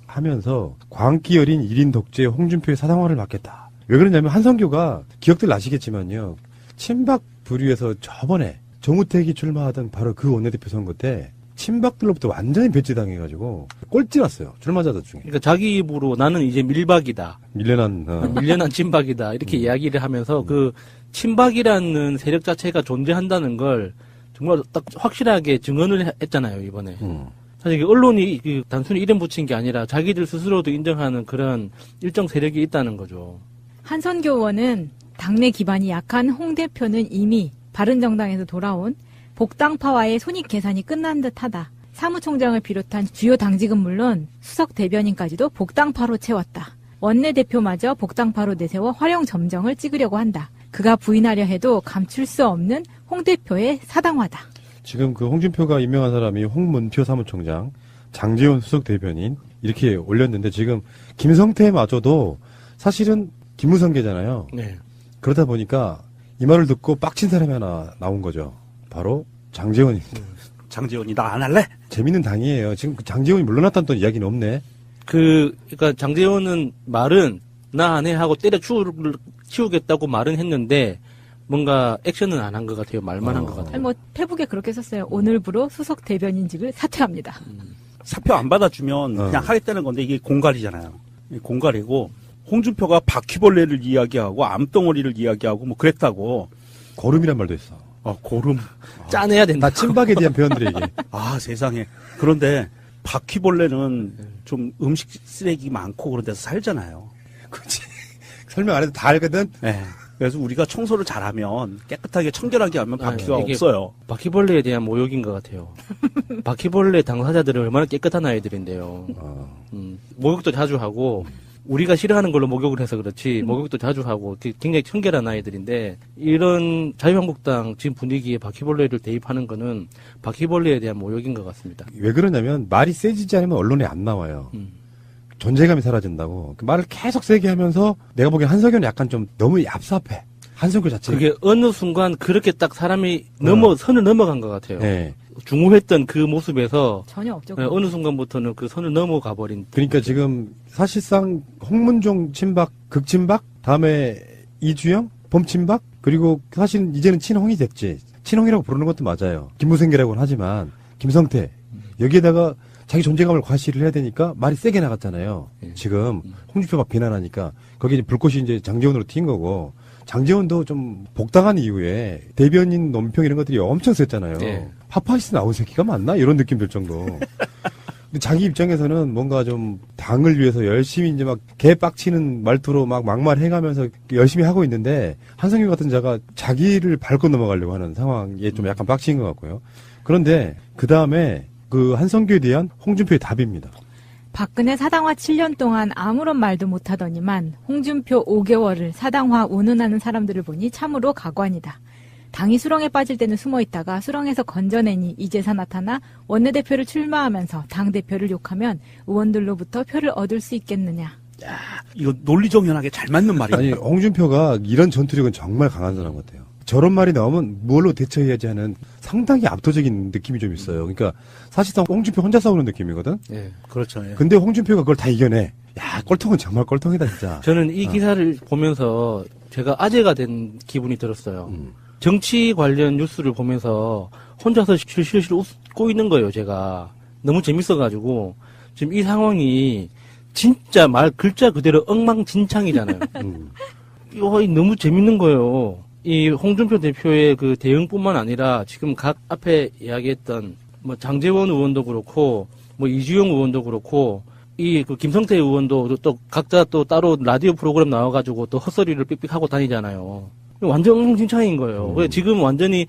하면서 광기 어린 1인 독재 홍준표의 사당화를 막겠다. 왜 그러냐면 한성교가 기억들 나시겠지만요. 친박 부류에서 저번에 정우택이 출마하던 바로 그 원내대표 선거 때 친박들로부터 완전히 배제당해가지고 꼴찌났어요. 출마자들 중에. 그러니까 자기 입으로 나는 이제 밀박이다. 밀려난 친박이다. 이렇게 이야기를 하면서 그 친박이라는 세력 자체가 존재한다는 걸 정말 딱 확실하게 증언을 했잖아요, 이번에. 사실 언론이 단순히 이름 붙인 게 아니라 자기들 스스로도 인정하는 그런 일정 세력이 있다는 거죠. 한선교 의원은 당내 기반이 약한 홍 대표는 이미 바른정당에서 돌아온 복당파와의 손익 계산이 끝난 듯하다. 사무총장을 비롯한 주요 당직은 물론 수석 대변인까지도 복당파로 채웠다. 원내대표마저 복당파로 내세워 활용 점정을 찍으려고 한다. 그가 부인하려 해도 감출 수 없는 홍 대표의 사당화다. 지금 그 홍준표가 임명한 사람이 홍문표 사무총장, 장제원 수석 대변인 이렇게 올렸는데 지금 김성태마저도 사실은 기무성계잖아요. 네. 그러다 보니까 이 말을 듣고 빡친 사람이 하나 나온 거죠. 바로 장제원입니다. 장제원이 나 안 할래? 재밌는 당이에요. 지금 그 장제원이 물러났다는 또 이야기는 없네. 그러니까 장제원은 말은 나 안 해 하고 때려 치우겠다고 말은 했는데 뭔가 액션은 안 한 것 같아요. 말만 한 것 같아요. 아니, 페북에 그렇게 썼어요. 오늘부로 수석 대변인직을 사퇴합니다. 사표 안 받아주면 그냥 하겠다는 건데 이게 공갈이잖아요. 공갈이고 홍준표가 바퀴벌레를 이야기하고 암덩어리를 이야기하고 뭐 그랬다고. 고름이란 말도 있어. 고름. 짜내야 된다. 나 친박에 대한 표현들이 이게. 세상에. 그런데 바퀴벌레는 좀 음식 쓰레기 많고 그런 데서 살잖아요. 그치. 설명 안 해도 다 알거든? 네. 그래서 우리가 청소를 잘하면 깨끗하게 청결하게 하면 바퀴가 없어요. 바퀴벌레에 대한 모욕인 것 같아요. 바퀴벌레 당사자들은 얼마나 깨끗한 아이들인데요. 목욕도 자주 하고 우리가 싫어하는 걸로 목욕을 해서 그렇지 목욕도 자주 하고 굉장히 청결한 아이들인데 이런 자유한국당 지금 분위기에 바퀴벌레를 대입하는 거는 바퀴벌레에 대한 모욕인 것 같습니다. 왜 그러냐면 말이 세지지 않으면 언론에 안 나와요. 존재감이 사라진다고. 그 말을 계속 세게 하면서 내가 보기엔 한석규는 약간 좀 너무 얍삽해. 한석규 자체가. 그게 어느 순간 그렇게 딱 사람이 선을 넘어간 것 같아요. 네. 중후했던 그 모습에서 전혀 없죠. 어느 순간부터는 그 선을 넘어가 버린. 그러니까 지금 사실상 홍문종 친박, 극친박, 다음에 이주영, 범친박, 그리고 사실 이제는 친홍이 됐지. 친홍이라고 부르는 것도 맞아요. 김무생계라고는 하지만 김성태 여기에다가 자기 존재감을 과시를 해야 되니까 말이 세게 나갔잖아요. 지금 홍준표가 비난하니까 거기에 이제 불꽃이 이제 장제원으로 튄 거고 장제원도 좀 복당한 이후에 대변인 논평 이런 것들이 엄청 셌잖아요. 네. 파파이스 나온 새끼가 맞나? 이런 느낌 들 정도. 근데 자기 입장에서는 뭔가 좀 당을 위해서 열심히 이제 막 개빡치는 말투로 막 막말해가면서 열심히 하고 있는데 한성규 같은 자가 자기를 밟고 넘어가려고 하는 상황에 좀 약간 빡친 것 같고요. 그런데 그 다음에 그 한성규에 대한 홍준표의 답입니다. 박근혜 사당화 7년 동안 아무런 말도 못하더니만 홍준표 5개월을 사당화 운운하는 사람들을 보니 참으로 가관이다. 당이 수렁에 빠질 때는 숨어있다가 수렁에서 건져내니 이제서 나타나 원내대표를 출마하면서 당대표를 욕하면 의원들로부터 표를 얻을 수 있겠느냐. 야, 이거 논리정연하게 잘 맞는 말이에요. 아니 홍준표가 이런 전투력은 정말 강한 사람 같아요. 저런 말이 나오면 뭘로 대처해야지 하는 상당히 압도적인 느낌이 좀 있어요. 그러니까 사실상 홍준표 혼자 싸우는 느낌이거든. 예. 그렇죠. 예. 근데 홍준표가 그걸 다 이겨내. 야, 꼴통은 정말 꼴통이다 진짜. 저는 이 기사를 보면서 제가 아재가 된 기분이 들었어요. 정치 관련 뉴스를 보면서 혼자서 실실 웃고 있는 거예요, 제가. 너무 재밌어가지고. 지금 이 상황이 진짜 글자 그대로 엉망진창이잖아요. 너무 재밌는 거예요. 이 홍준표 대표의 그 대응뿐만 아니라 지금 각 앞에 이야기했던 뭐 장제원 의원도 그렇고 뭐 이주영 의원도 그렇고 이 그 김성태 의원도 또 각자 또 따로 라디오 프로그램 나와가지고 또 헛소리를 삑삑하고 다니잖아요. 완전 엉망진창인 거예요. 그래서 지금 완전히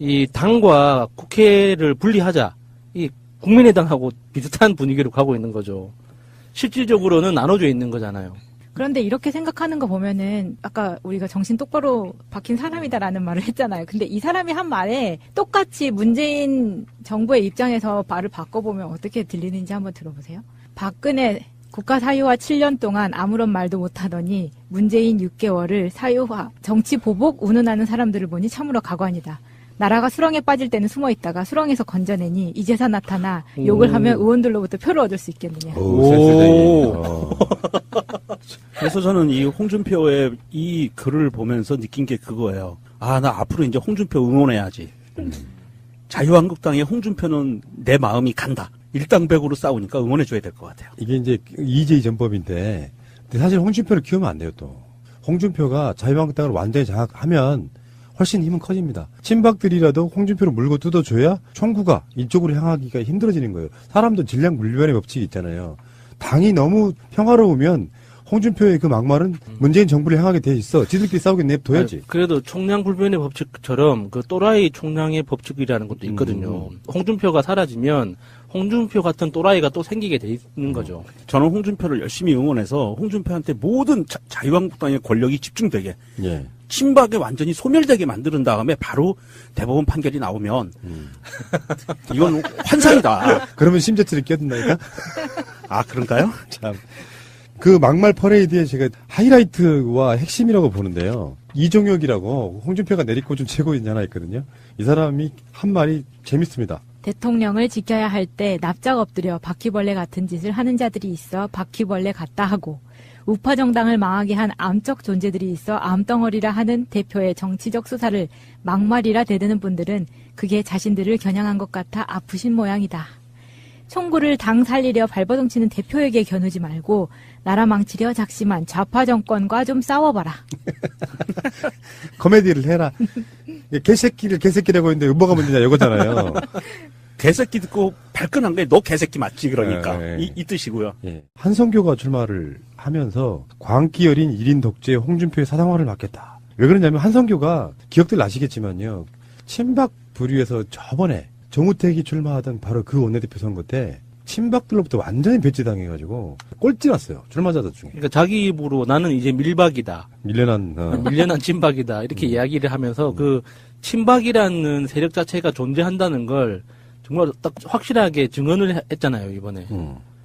이 당과 국회를 분리하자. 이 국민의당하고 비슷한 분위기로 가고 있는 거죠. 실질적으로는 나눠져 있는 거잖아요. 그런데 이렇게 생각하는 거 보면은 아까 우리가 정신 똑바로 박힌 사람이다라는 말을 했잖아요. 근데 이 사람이 한 말에 똑같이 문재인 정부의 입장에서 말을 바꿔보면 어떻게 들리는지 한번 들어보세요. 박근혜 국가 사유화 7년 동안 아무런 말도 못하더니 문재인 6개월을 사유화, 정치 보복 운운하는 사람들을 보니 참으로 가관이다. 나라가 수렁에 빠질 때는 숨어 있다가 수렁에서 건져내니 이제서 나타나 욕을 하면 의원들로부터 표를 얻을 수 있겠느냐. 오. 그래서 저는 이 홍준표의 이 글을 보면서 느낀 게 그거예요. 아, 나 앞으로 이제 홍준표 응원해야지. 자유한국당의 홍준표는 내 마음이 간다. 일당백으로 싸우니까 응원해줘야 될 것 같아요. 이게 이제 이재희 전법인데, 근데 사실 홍준표를 키우면 안 돼요, 또. 홍준표가 자유한국당을 완전히 장악하면 훨씬 힘은 커집니다. 친박들이라도 홍준표를 물고 뜯어줘야 총구가 이쪽으로 향하기가 힘들어지는 거예요. 사람도 질량 분별의 법칙이 있잖아요. 당이 너무 평화로우면 홍준표의 그 막말은 문재인 정부를 향하게 돼 있어. 지들끼리 싸우게 냅둬야지. 그래도 총량 불변의 법칙처럼 그 또라이 총량의 법칙이라는 것도 있거든요. 홍준표가 사라지면 홍준표 같은 또라이가 또 생기게 돼 있는 거죠. 저는 홍준표를 열심히 응원해서 홍준표한테 모든 자유한국당의 권력이 집중되게 예. 친박에 완전히 소멸되게 만드는 다음에 바로 대법원 판결이 나오면 이건 환상이다. 그러면 심재철이 끼어든다니까? 아, 그런가요? 참. 그 막말 퍼레이드의 제가 하이라이트와 핵심이라고 보는데요. 이종혁이라고 홍준표가 내리꽂은 최고인이 하나 있거든요. 이 사람이 한 말이 재밌습니다. 대통령을 지켜야 할 때 납작 엎드려 바퀴벌레 같은 짓을 하는 자들이 있어 바퀴벌레 같다 하고 우파 정당을 망하게 한 암적 존재들이 있어 암덩어리라 하는 대표의 정치적 수사를 막말이라 대드는 분들은 그게 자신들을 겨냥한 것 같아 아프신 모양이다. 총구를 당 살리려 발버둥치는 대표에게 겨누지 말고 나라 망치려 작심한 좌파 정권과 좀 싸워봐라. 코미디를 해라. 개새끼를 개새끼라고 했는데 뭐가 문제냐 이거잖아요. 개새끼 듣고 발끈한 게 너 개새끼 맞지 그러니까 이 뜻이고요. 예. 한성교가 출마를 하면서 광기 어린 1인 독재 홍준표의 사당화를 맡겠다. 왜 그러냐면 한성교가 기억들 나시겠지만요. 친박 부류에서 저번에 정우택이 출마하던 바로 그 원내대표 선거 때 친박들로부터 완전히 배제당해가지고 꼴찌 났어요. 출마자들 중에. 그러니까 자기 입으로 나는 이제 밀박이다. 밀려난 친박이다. 이렇게 이야기를 하면서 그 친박이라는 세력 자체가 존재한다는 걸 정말 딱 확실하게 증언을 했잖아요, 이번에.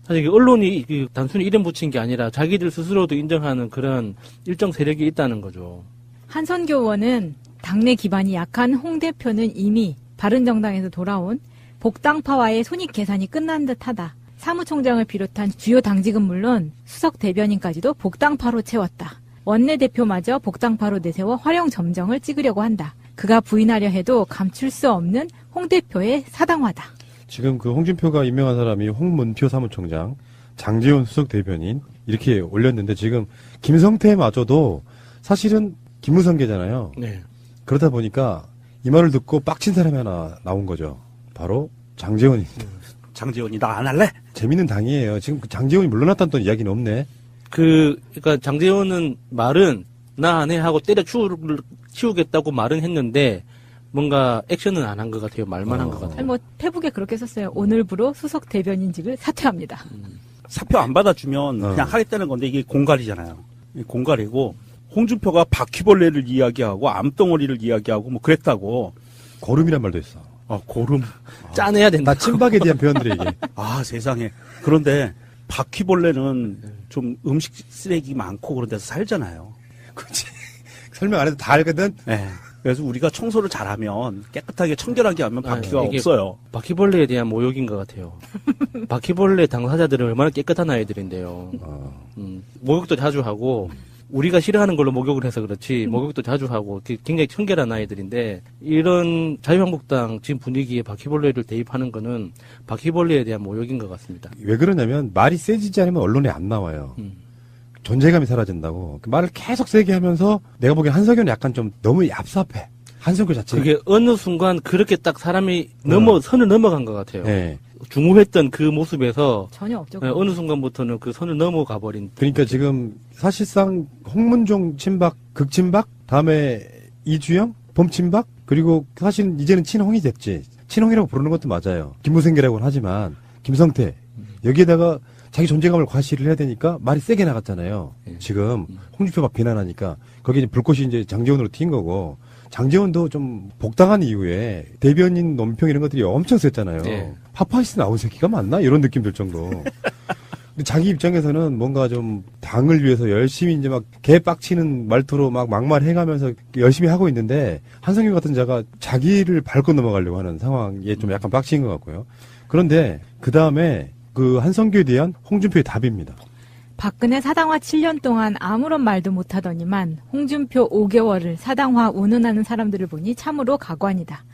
사실 언론이 단순히 이름 붙인 게 아니라 자기들 스스로도 인정하는 그런 일정 세력이 있다는 거죠. 한선교 의원은 당내 기반이 약한 홍 대표는 이미 바른정당에서 돌아온 복당파와의 손익 계산이 끝난 듯하다. 사무총장을 비롯한 주요 당직은 물론 수석 대변인까지도 복당파로 채웠다. 원내대표마저 복당파로 내세워 활용 점정을 찍으려고 한다. 그가 부인하려 해도 감출 수 없는 홍 대표의 사당화다. 지금 그 홍준표가 임명한 사람이 홍문표 사무총장, 장제원 수석 대변인 이렇게 올렸는데 지금 김성태마저도 사실은 김무성계잖아요. 네. 그러다 보니까 이 말을 듣고 빡친 사람이 하나 나온 거죠. 바로 장제원입니다. 장제원이 나 안 할래? 재밌는 당이에요. 지금 그 장제원이 물러났다는 또 이야기는 없네. 그러니까 장제원은 말은 나 안 해 하고 때려 치우겠다고 말은 했는데 뭔가 액션은 안 한 것 같아요. 말만 한 것 같아요. 아니, 뭐 페북에 그렇게 썼어요. 오늘부로 수석 대변인직을 사퇴합니다. 사표 안 받아주면 그냥 하겠다는 건데 이게 공갈이잖아요. 공갈이고 홍준표가 바퀴벌레를 이야기하고 암덩어리를 이야기하고 뭐 그랬다고. 고름이란 말도 있어. 고름. 짜내야 된다. 나 친박에 대한 표현들이 이게. 아, 세상에. 그런데 바퀴벌레는 좀 음식 쓰레기 많고 그런 데서 살잖아요. 그치. 설명 안 해도 다 알거든? 네. 그래서 우리가 청소를 잘하면 깨끗하게 청결하게 하면 바퀴가 이게 없어요. 바퀴벌레에 대한 모욕인 것 같아요. 바퀴벌레 당사자들은 얼마나 깨끗한 아이들인데요. 목욕도 자주 하고 우리가 싫어하는 걸로 목욕을 해서 그렇지 목욕도 자주 하고 굉장히 청결한 아이들인데 이런 자유한국당 지금 분위기에 바퀴벌레를 대입하는 거는 바퀴벌레에 대한 모욕인 것 같습니다. 왜 그러냐면 말이 세지지 않으면 언론에 안 나와요. 존재감이 사라진다고. 그 말을 계속 세게 하면서 내가 보기엔 한석규는 약간 좀 너무 얍삽해. 한석규 자체가. 그게 어느 순간 그렇게 딱 사람이 선을 넘어간 것 같아요. 네. 중후했던 그 모습에서 전혀 없죠. 어느 순간부터는 그 선을 넘어가 버린. 그러니까 지금 사실상 홍문종 친박, 극친박, 다음에 이주영, 범친박, 그리고 사실 이제는 친홍이 됐지. 친홍이라고 부르는 것도 맞아요. 김무생계라고는 하지만 김성태 여기에다가 자기 존재감을 과시를 해야 되니까 말이 세게 나갔잖아요. 지금 홍준표가 비난하니까 거기 이제 불꽃이 이제 장제원으로 튄 거고 장제원도 좀 복당한 이후에 대변인 논평 이런 것들이 엄청 셌잖아요. 네. 파파이스 나온 새끼가 맞나? 이런 느낌 들 정도. 근데 자기 입장에서는 뭔가 좀 당을 위해서 열심히 이제 막 개빡치는 말투로 막 막말해가면서 열심히 하고 있는데 한성규 같은 자가 자기를 밟고 넘어가려고 하는 상황에 좀 약간 빡친 것 같고요. 그런데 그 다음에 그 한성규에 대한 홍준표의 답입니다. 박근혜 사당화 7년 동안 아무런 말도 못하더니만 홍준표 5개월을 사당화 운운하는 사람들을 보니 참으로 가관이다.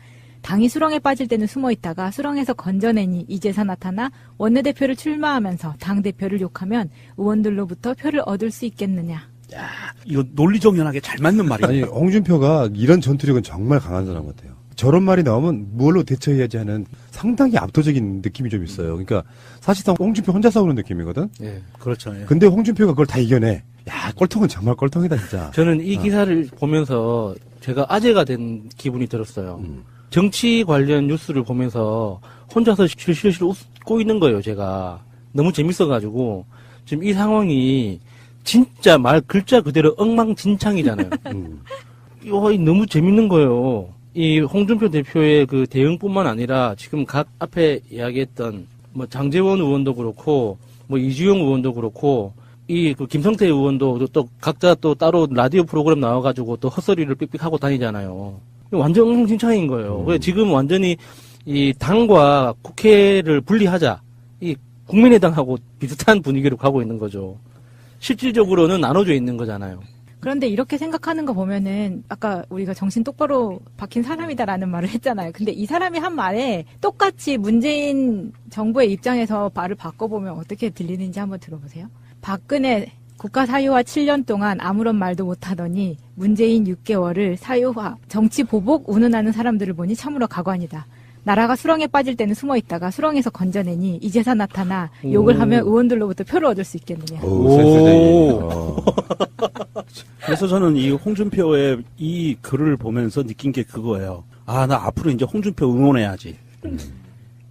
당이 수렁에 빠질 때는 숨어있다가 수렁에서 건져내니 이제서 나타나 원내대표를 출마하면서 당대표를 욕하면 의원들로부터 표를 얻을 수 있겠느냐. 야, 이거 논리정연하게 잘 맞는 말이에요. 아니 홍준표가 이런 전투력은 정말 강한 사람 같아요. 저런 말이 나오면 뭘로 대처해야지 하는 상당히 압도적인 느낌이 좀 있어요. 그러니까 사실상 홍준표 혼자 싸우는 느낌이거든. 예. 그렇죠. 예. 근데 홍준표가 그걸 다 이겨내. 야, 꼴통은 정말 꼴통이다 진짜. 저는 이 기사를 보면서 제가 아재가 된 기분이 들었어요. 정치 관련 뉴스를 보면서 혼자서 실실 웃고 있는 거예요, 제가. 너무 재밌어가지고. 지금 이 상황이 진짜 말 글자 그대로 엉망진창이잖아요. 이거 너무 재밌는 거예요. 이 홍준표 대표의 그 대응뿐만 아니라 지금 각 앞에 이야기했던 뭐 장제원 의원도 그렇고 뭐 이주영 의원도 그렇고 이 그 김성태 의원도 또 각자 또 따로 라디오 프로그램 나와가지고 또 헛소리를 삑삑하고 다니잖아요. 완전 엉망진창인 거예요. 그래서 지금 완전히 이 당과 국회를 분리하자. 이 국민의당하고 비슷한 분위기로 가고 있는 거죠. 실질적으로는 나눠져 있는 거잖아요. 그런데 이렇게 생각하는 거 보면은 아까 우리가 정신 똑바로 박힌 사람이다라는 말을 했잖아요. 근데 이 사람이 한 말에 똑같이 문재인 정부의 입장에서 말을 바꿔보면 어떻게 들리는지 한번 들어보세요. 박근혜 국가 사유화 7년 동안 아무런 말도 못하더니 문재인 6개월을 사유화, 정치 보복 운운하는 사람들을 보니 참으로 가관이다. 나라가 수렁에 빠질 때는 숨어있다가 수렁에서 건져내니 이제서 나타나 욕을 하면 의원들로부터 표를 얻을 수 있겠느냐. 오. 그래서 저는 이 홍준표의 이 글을 보면서 느낀 게 그거예요. 아, 나 앞으로 이제 홍준표 응원해야지.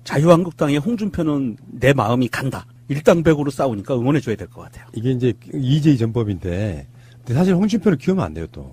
자유한국당의 홍준표는 내 마음이 간다. 일당백으로 싸우니까 응원해줘야 될 것 같아요. 이게 이제 이재희 전법인데 근데 사실 홍준표를 키우면 안 돼요 또.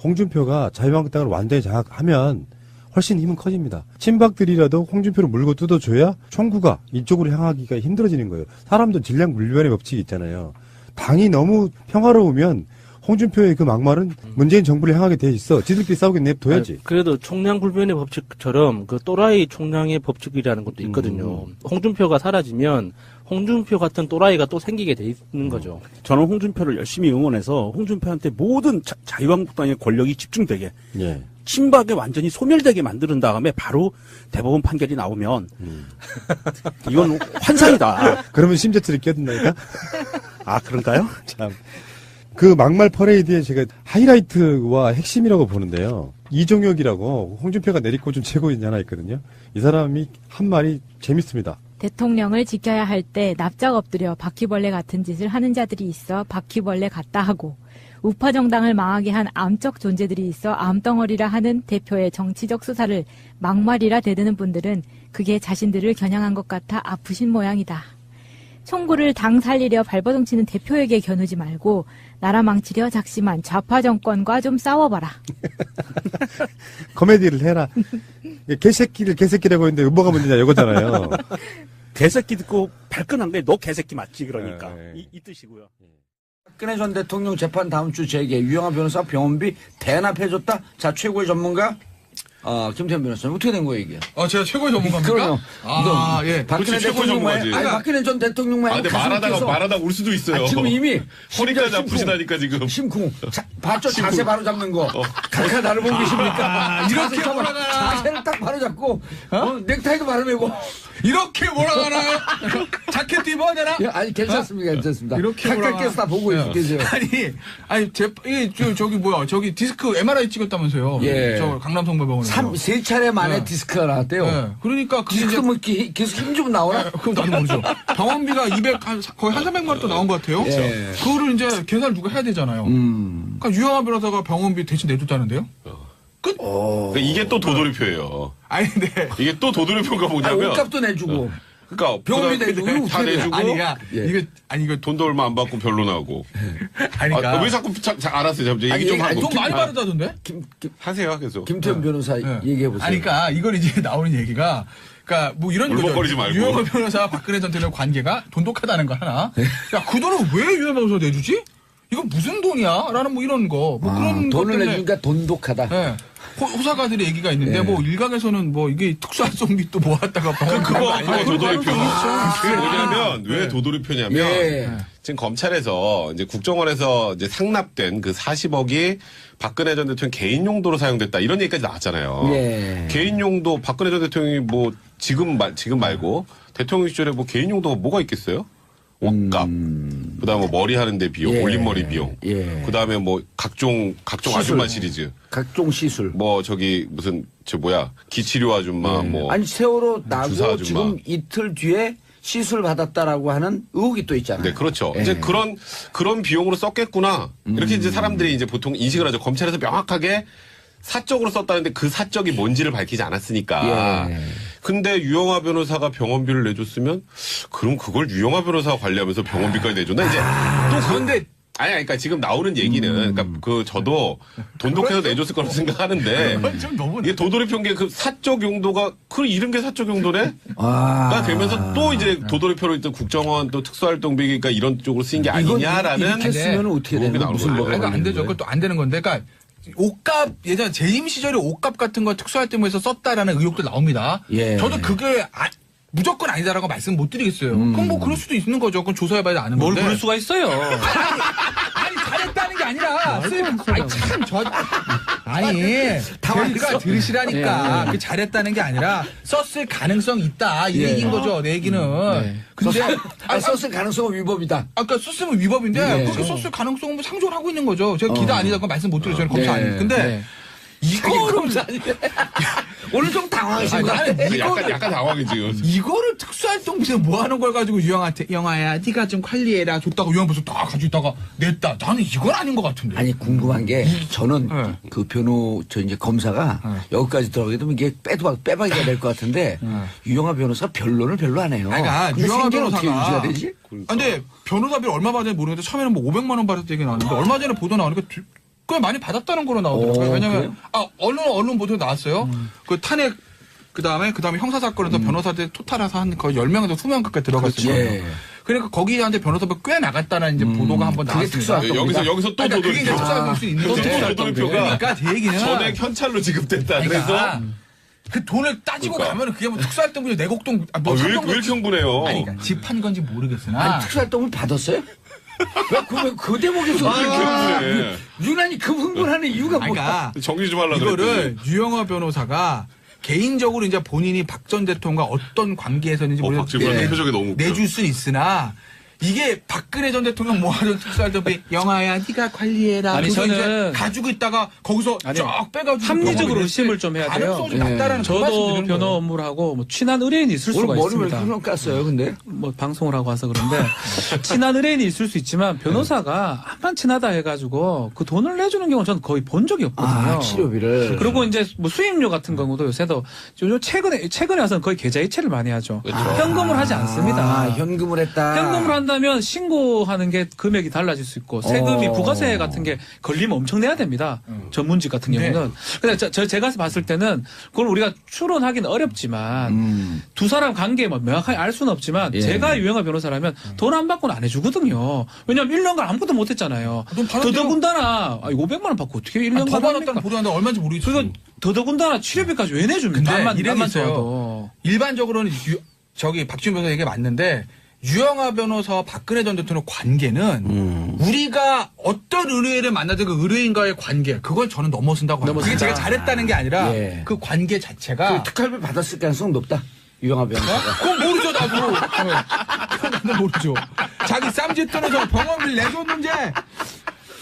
홍준표가 자유한국당을 완전히 장악하면 훨씬 힘은 커집니다. 친박들이라도 홍준표를 물고 뜯어줘야 총구가 이쪽으로 향하기가 힘들어지는 거예요. 사람도 질량불변의 법칙이 있잖아요. 당이 너무 평화로우면 홍준표의 그 막말은 문재인 정부를 향하게 돼 있어. 지들끼리 싸우게 냅둬야지. 아니, 그래도 총량불변의 법칙처럼 그 또라이 총량의 법칙이라는 것도 있거든요. 홍준표가 사라지면 홍준표 같은 또라이가 또 생기게 돼 있는 거죠. 저는 홍준표를 열심히 응원해서 홍준표한테 모든 자유한국당의 권력이 집중되게 예. 친박에 완전히 소멸되게 만드는 다음에 바로 대법원 판결이 나오면 이건 환상이다. 그러면 심재철이 끼어든다니까? 아, 그런가요? 참. 그 막말 퍼레이드의 제가 하이라이트와 핵심이라고 보는데요. 이종혁이라고 홍준표가 내리꽂은 최고인 하나 있거든요. 이 사람이 한 말이 재밌습니다. 대통령을 지켜야 할 때 납작 엎드려 바퀴벌레 같은 짓을 하는 자들이 있어 바퀴벌레 같다 하고 우파 정당을 망하게 한 암적 존재들이 있어 암덩어리라 하는 대표의 정치적 수사를 막말이라 대드는 분들은 그게 자신들을 겨냥한 것 같아 아프신 모양이다. 총구를 당 살리려 발버둥치는 대표에게 겨누지 말고 나라 망치려 작심한 좌파 정권과 좀 싸워봐라. 코미디를 해라. 개새끼를 개새끼라고 했는데 뭐가 문제냐 이거잖아요. 개새끼 듣고 발끈한 게 너 개새끼 맞지 그러니까 이 뜻이고요. 박근혜 전 대통령 재판 다음 주 재개 유영하 변호사 병원비 대납해줬다. 자 최고의 전문가 김태현 변호사님 어떻게 된 거예요 이게? 제가 최고의 전문가입니까? 그럼요. 예. 박근혜 그렇지, 최고의 대통령만 전문가지. 아니 박근혜 전 대통령만 근데 말하다가 울 수도 있어요. 지금 이미 허리까지 아프시다니까 지금. 심쿵. 봤죠? 자세 바로 잡는 거. 각하 나를 보고 계십니까? 이렇게 자세 몰아가나. 자세를 딱 바로 잡고 넥타이도 바로 매고. 이렇게 몰아가나요? 자켓 입어야 되나? 아니 괜찮습니다. 괜찮습니다. 이렇게 각하께서 다 보고 계세요. 저기 디스크 MRI 찍었다면서요? 예. 저 강남성모병원에서. 세 차례 만에 네. 디스크가 나왔대요. 네. 그러니까 그게 디스크 이제 뭐 계속 힘 좀 나오나? 그럼 나도 모르죠. 병원비가 거의 한 300만 원 또 나온 것 같아요. 예. 그거를 이제 계산을 누가 해야 되잖아요. 그러니까 유영하 변호사가 병원비 대신 내줬다는데요? 끝? 그러니까 이게 또 도돌이표예요. 아니, 근데. 이게 또 도돌이표가 뭐냐면. 옷값도 내주고. 그러니까 병원비 그다음에 내주고 다 내주고 이거 돈도 얼마 안 받고 별로 나고. 아니까. 왜 자꾸 알았어요. 잠시 얘기 좀 하고. 돈 많이 받았다던데? 하세요 계속. 김태현 변호사 얘기해 보세요. 아니까 이걸 이제 나오는 얘기가 그러니까 뭐 이런 울먹거리지 거죠. 말고. 유영아 변호사와 박근혜 전 대통령 관계가 돈독하다는 거 하나. 야, 그 돈을 왜 유영아 변호사 내주지? 이거 무슨 돈이야? 라는 뭐 이런 거. 뭐 그런 것 돈을 때문에. 내주니까 돈독하다. 예. 호사가들의 얘기가 있는데 예. 뭐 일각에서는 뭐 이게 특수활동비 또 모았다가 그거 도돌이표. 그게 아, 뭐냐면 왜 네. 도돌이표냐면 예. 지금 검찰에서 이제 국정원에서 이제 상납된 그 40억이 박근혜 전 대통령 개인 용도로 사용됐다 이런 얘기까지 나왔잖아요. 예. 개인 용도 박근혜 전 대통령이 뭐 지금 말고 대통령 시절에 뭐 개인 용도가 뭐가 있겠어요? 옷값, 그다음에 뭐 머리 하는데 비용, 예. 올림머리 비용, 예. 그다음에 뭐 각종 시술. 아줌마 시리즈, 각종 시술. 뭐 저기 무슨 저 뭐야 기치료 아줌마 뭐 아니 세월호 주사 나고 아줌마. 지금 이틀 뒤에 시술 받았다라고 하는 의혹이 또 있잖아요. 네, 그렇죠. 예. 이제 그런 비용으로 썼겠구나. 이렇게 이제 사람들이 이제 보통 인식을 하죠. 검찰에서 명확하게 사적으로 썼다는데 그 사적이 뭔지를 밝히지 않았으니까. 예. 근데 유영아 변호사가 병원비를 내줬으면 그럼 그걸 유영아 변호사가 관리하면서 병원비까지 내줬나? 이제 또 그런데 아니, 그러니까 지금 나오는 얘기는, 그러니까 저도 돈독해서 내줬을 거라고 생각하는데, 그건 좀 너무 이게 도돌이표인 그 사적 용도가, 그 이런 게 사적 용도네? 아. 가 되면서 또 이제 도돌이표로 있던 국정원 또 특수활동비니까 이런 쪽으로 쓰인 게 아니냐라는 이렇게 쓰면 어떻게 되는 거야? 무슨 뭐가 그러니까 안 되죠. 걸리는 그것도 안 되는 건데, 그러니까 옷값 예전 재임 시절에 옷값 같은 거 특수활동에서 썼다라는 의혹도 나옵니다. 예. 저도 그게 무조건 아니다라고 말씀 못 드리겠어요. 그럼 뭐 그럴 수도 있는 거죠. 그건 조사해봐야 아는 뭘 건데. 그럴 수가 있어요. 아니 잘했다는 게 아니라 아니 참저 아니 저희가 들으시라니까 그 잘했다는 게 아니라 썼을 가능성 있다 이 예. 얘기인 거죠 내 얘기는. 근데 썼을 가능성은 위법이다. 아까 썼으면 위법인데 네. 그렇게 썼을 가능성은 뭐 상존 하고 있는 거죠. 제가 기다 아니다 그 말씀 못 드려요. 저는 검사 네. 아니에요. 근데 네. 이거를 오늘 좀 당황하신 것 나는 같아. 약간 당황해 지금. 이거를 특수활동비에 뭐 하는 걸 가지고 유영한테 영아야 네가 좀 관리해라 줬다가 유영 벌써 딱 가지고 있다가 냈다. 나는 이건 아닌 것 같은데. 아니 궁금한 게 저는 네. 그 저 이제 검사가 여기까지 들어가게 되면 이게 빼박이가 될 것 같은데 유영아 변호사 변론을 별로 안 해요. 그러니까 근데 유영아 생계는 어떻게 변호사가 유지가 되지? 아, 근데 변호사비를 얼마 받았는지 모르겠는데 처음에는 뭐 500만 원 받았다 얘기 나왔는데 얼마 전에 보도 나오니까 꽤 많이 받았다는 거로 나오더라고요. 왜냐면 언론 보도에 나왔어요. 그 탄핵 그다음에 형사 사건에서 변호사들 토탈해서 한 거의 10명에서 20명 가까이 들어갔어요. 예. 그러니까 거기한테 변호사비 꽤 나갔다는 이제 보도가 한번 그게 나왔습니다. 특수활동비다. 여기서 또 그러니까 그게 이제 도돌이표. 특수활동일 수 있는 거죠. 도돌이표가 그러니까 제 얘기는 전액 현찰로 지급됐다. 그러니까 그래서 그 돈을 따지고 그러니까. 가면은 그게 뭐 특수활동비 내곡동 뭐 왜 삼성동 이렇게 흥분해요? 아니 그러니까 집한 건지 모르겠으나 아니 특수활동을 받았어요? 그 대목에서 왜 이렇게 흥분해? 유난히 그 흥분하는 이유가 뭐야? 그러니까 정리 좀 하려고 이거를 그랬더니. 유영아 변호사가 개인적으로 이제 본인이 박 전 대통령과 어떤 관계에서는지 박지훈 모르겠는데 표정이 너무 웃겨. 내줄 수 있으나 이게 박근혜 전 대통령 모아둔 특수활동비 영아야 네가 관리해라. 아니, 그거 이제 저는 가지고 있다가 거기서 아니, 쫙 빼가지고 합리적으로 병원에 의심을 좀 해야 돼요. 가능성이 좀 낮다라는 그 저도 말씀드리는 변호 거예요. 업무를 하고 뭐 친한 의뢰인이 있을 오늘 수가 머리 왜 있습니다. 그런 깠어요, 근데? 뭐 방송을 하고 와서 그런데 친한 의뢰인이 있을 수 있지만 변호사가 한판 친하다 해가지고 그 돈을 내주는 경우는 저는 거의 본 적이 없거든요. 아, 치료비를. 그리고 이제 뭐 수임료 같은 경우도 요새도 최근에 와서는 거의 계좌이체를 많이 하죠. 현금을 하지 않습니다. 아, 현금을 했다. 현금을 한다면 신고하는 게 금액이 달라질 수 있고 세금이 부가세 같은 게 걸리면 엄청 내야 됩니다. 전문직 같은 네. 경우는. 근데 제가 봤을 때는 그걸 우리가 추론하기는 어렵지만 두 사람 관계 뭐 명확하게 알 수는 없지만 예. 제가 유영아 변호사라면 돈 안 받고는 안 해주거든요. 왜냐하면 1년간 아무것도 못했잖아요. 돈 받았대요. 더더군다나 500만 원 받고 어떻게 1년간 더 받았다는 합니까? 보도하는데 얼마인지 모르겠어요. 그리고 더더군다나 치료비까지 왜 내줍니까? 근데 이런 게 남만 있어요. 좋아도. 일반적으로는 박지훈 변호사 얘기 맞는데 유영아 변호사와 박근혜 전 대통령 관계는 우리가 어떤 의뢰인을 만나든 그 의뢰인과의 관계 그걸 저는 넘어선다고 합니다. 그게 넘어선다. 제가 잘했다는 게 아니라 예. 그 관계 자체가 그 특활비 받았을 가능성 높다. 유영아 변호사가. 그건 모르죠 나도. 나도 모르죠. 자기 쌈짓돈에서 병원비를 내줬는지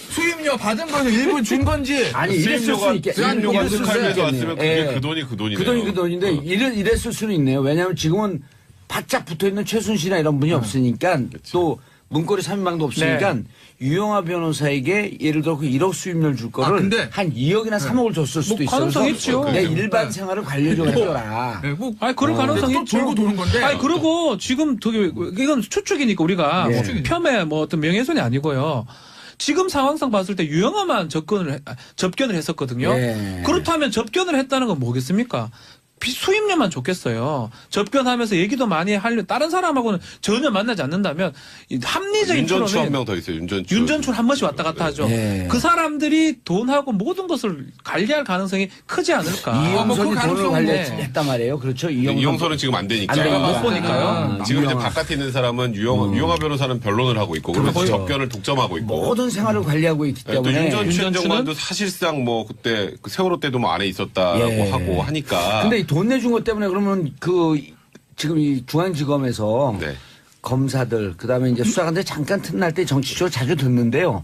수임료 받은 거에서 일부 준 건지 아니, 이랬을 수 있겠 수임료가 이랬을 수 특활비에서 있겠네요. 왔으면 그게 예. 그 돈이 그 돈이네요. 그 돈이 그 돈인데 이랬을 수는 있네요. 왜냐하면 지금은 바짝 붙어있는 최순실이나 이런 분이 없으니까 또 문고리 3인방도 없으니까 유영아 변호사에게 예를 들어 그 1억 수임료를 줄 거를 근데 한 2억이나 3억을 줬을 수도 뭐 있어요. 가능성 그래서 있죠. 내 일반 생활을 관리 좀 해줘라. 네, 뭐 아니 그럴 가능성이 또 있죠. 돌고 도는 건데. 아니 그리고 지금 되게 이건 추측이니까 우리가 예. 뭐 폄훼 뭐 어떤 명예훼손이 아니고요. 지금 상황상 봤을 때 유영아만 접견을 했었거든요. 예. 그렇다면 접견을 했다는 건 뭐겠습니까? 수임료만 좋겠어요. 접견하면서 얘기도 많이 하려 다른 사람하고는 전혀 만나지 않는다면 이 합리적인 윤전추 한 추론은 명 더 있어요. 윤전추. 윤전출 한 번씩 왔다 갔다 하죠. 예. 그 사람들이 돈하고 모든 것을 관리할 가능성이 크지 않을까. 이영선이 그 돈을 가능성 관리했단 말이에요. 그렇죠. 이용서는 지금 안 되니까. 안 되니까. 못 보니까요. 지금 이제 유영아. 바깥에 있는 사람은 유영아 변호사는 변론을 하고 있고, 그리고 거의- 접견을 독점하고 있고. 모든 생활을 관리하고 있기 또 때문에. 윤전추 윤전추는- 행정관도 사실상 뭐 그때 그 세월호 때도 뭐 안에 있었다고 예. 하고 하니까. 근데 이 돈 내준 것 때문에 그러면 지금 이 중앙지검에서 네. 검사들 그다음에 이제 수사관들 잠깐 틈날 때 정치적으로 자주 듣는데요.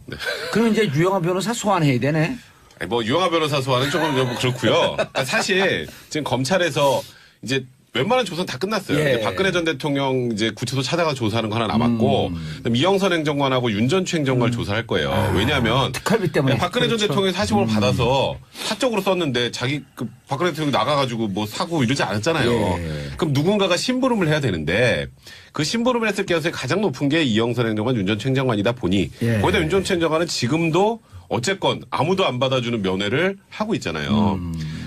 그러면 이제 유영아 변호사 소환해야 되네. 아니, 뭐 유영아 변호사 소환은 조금 좀 그렇고요. 그러니까 사실 지금 검찰에서 이제 웬만한 조사는 다 끝났어요. 예. 이제 박근혜 전 대통령 이제 구치소 찾아가 조사하는 거 하나 남았고, 그다음에 이영선 행정관하고 윤전추 행정관을 조사할 거예요. 왜냐하면 특활비 때문에. 박근혜 전 대통령이 40억을 받아서 사적으로 썼는데 자기 그 박근혜 대통령이 나가가지고 뭐 사고 이러지 않았잖아요. 예. 그럼 누군가가 심부름을 해야 되는데 그 심부름을 했을 가능성이 가장 높은 게 이영선 행정관, 윤전추 행정관이다 보니 예. 거기다 윤전추 행정관은 지금도 어쨌건 아무도 안 받아주는 면회를 하고 있잖아요.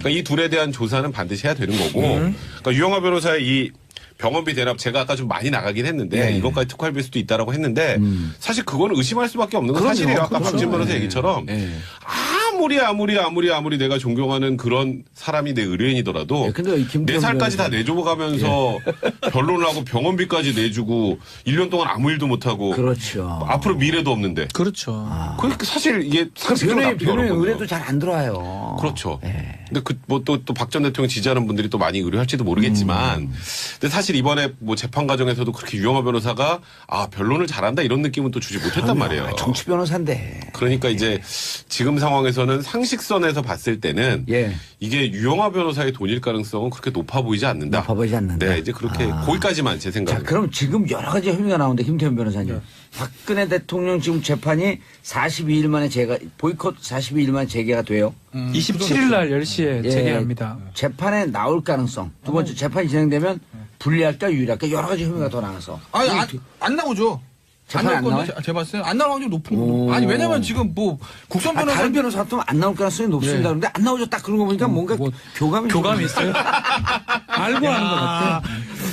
그러니까 이 둘에 대한 조사는 반드시 해야 되는 거고, 그러니까 유영아 변호사의 이 병원비 대납 제가 아까 좀 많이 나가긴 했는데 예. 이것까지 특활비일 수도 있다고 했는데 사실 그거는 의심할 수밖에 없는 건 그럼요. 사실이에요. 아까 그렇죠. 박진 변호사 예. 얘기처럼 예. 아무리 내가 존경하는 그런 사람이 내 의뢰인이더라도 예, 근데 이 김태형 내 살까지 다 변호사- 내줘가면서 변론을 하고 병원비까지 내주고 1년 동안 아무 일도 못하고 그렇죠. 앞으로 미래도 없는데 그렇죠. 그러니까 사실 이게 그 상식적으로 납득이 변호인 어렵거든요. 의뢰도 잘 안 들어와요. 그렇죠. 예. 근데 또 박 전 대통령 지지하는 분들이 또 많이 의뢰할지도 모르겠지만, 근데 사실 이번에 뭐 재판 과정에서도 그렇게 유영아 변호사가 변론을 잘한다 이런 느낌은 또 주지 못했단 말이에요. 정치 변호사인데. 그러니까 이제 지금 상황에서는 상식선에서 봤을 때는 예. 이게 유영아 변호사의 돈일 가능성은 그렇게 높아 보이지 않는다. 높아 보이지 않는다. 네, 이제 그렇게 거기까지만 제 자, 생각은. 그럼 지금 여러 가지 혐의가 나오는데 김태현 변호사님. 박근혜 대통령 지금 재판이 42일 만에 보이콧 42일 만에 재개가 돼요. 27일 날 10시에 예. 재개합니다. 재판에 나올 가능성. 두 번째 재판이 진행되면 불리할까 유리할까 여러 가지 혐의가 더 나와서. 아니 안 나오죠. 재판 안 나와요? 제가 봤을 때는 안 나올 확률이 높은 오. 거. 아니 왜냐면 지금 뭐 국선 변호사 다른 변호사 같으면 안 나올 가능성이 높습니다. 그런데 안 나오죠. 딱 그런 거 보니까 뭔가 교감이 교감이 있어요. 알고 하는 것 같아.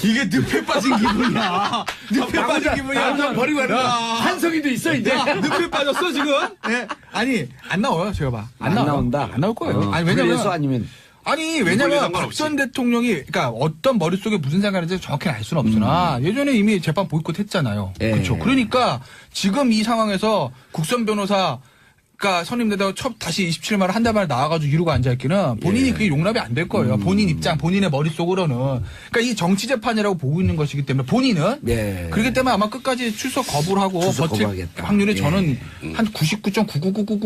이게 늪에 빠진 기분이야. 늪에 빠진 기분이야. 나보다 버리고 가는 거야. 한성이도 있어 이제. 늪에 빠졌어 지금? 예. 아니 안 나와요. 제가 봐. 안 나온다. 안 나올 거예요. 어, 아니 왜냐면 그래서 아니면 아니 이번에 왜냐면 박 상관없이. 전 대통령이 그러니까 어떤 머릿속에 무슨 생각인지 정확히는 알 수는 없으나 예전에 이미 재판 보이콧 했잖아요. 예. 그렇죠. 그러니까 지금 이 상황에서 국선 변호사가 선임되다가 다시 27만 한 달 만에 나와가지고 이루고 앉아있기는 본인이 그게 용납이 안 될 거예요. 본인 입장, 본인의 머릿속으로는. 그러니까 이 정치 재판이라고 보고 있는 것이기 때문에 본인은 예. 그렇기 때문에 아마 끝까지 출석 거부를 하고 출석 버틸 거부하겠다. 확률이 예. 저는 한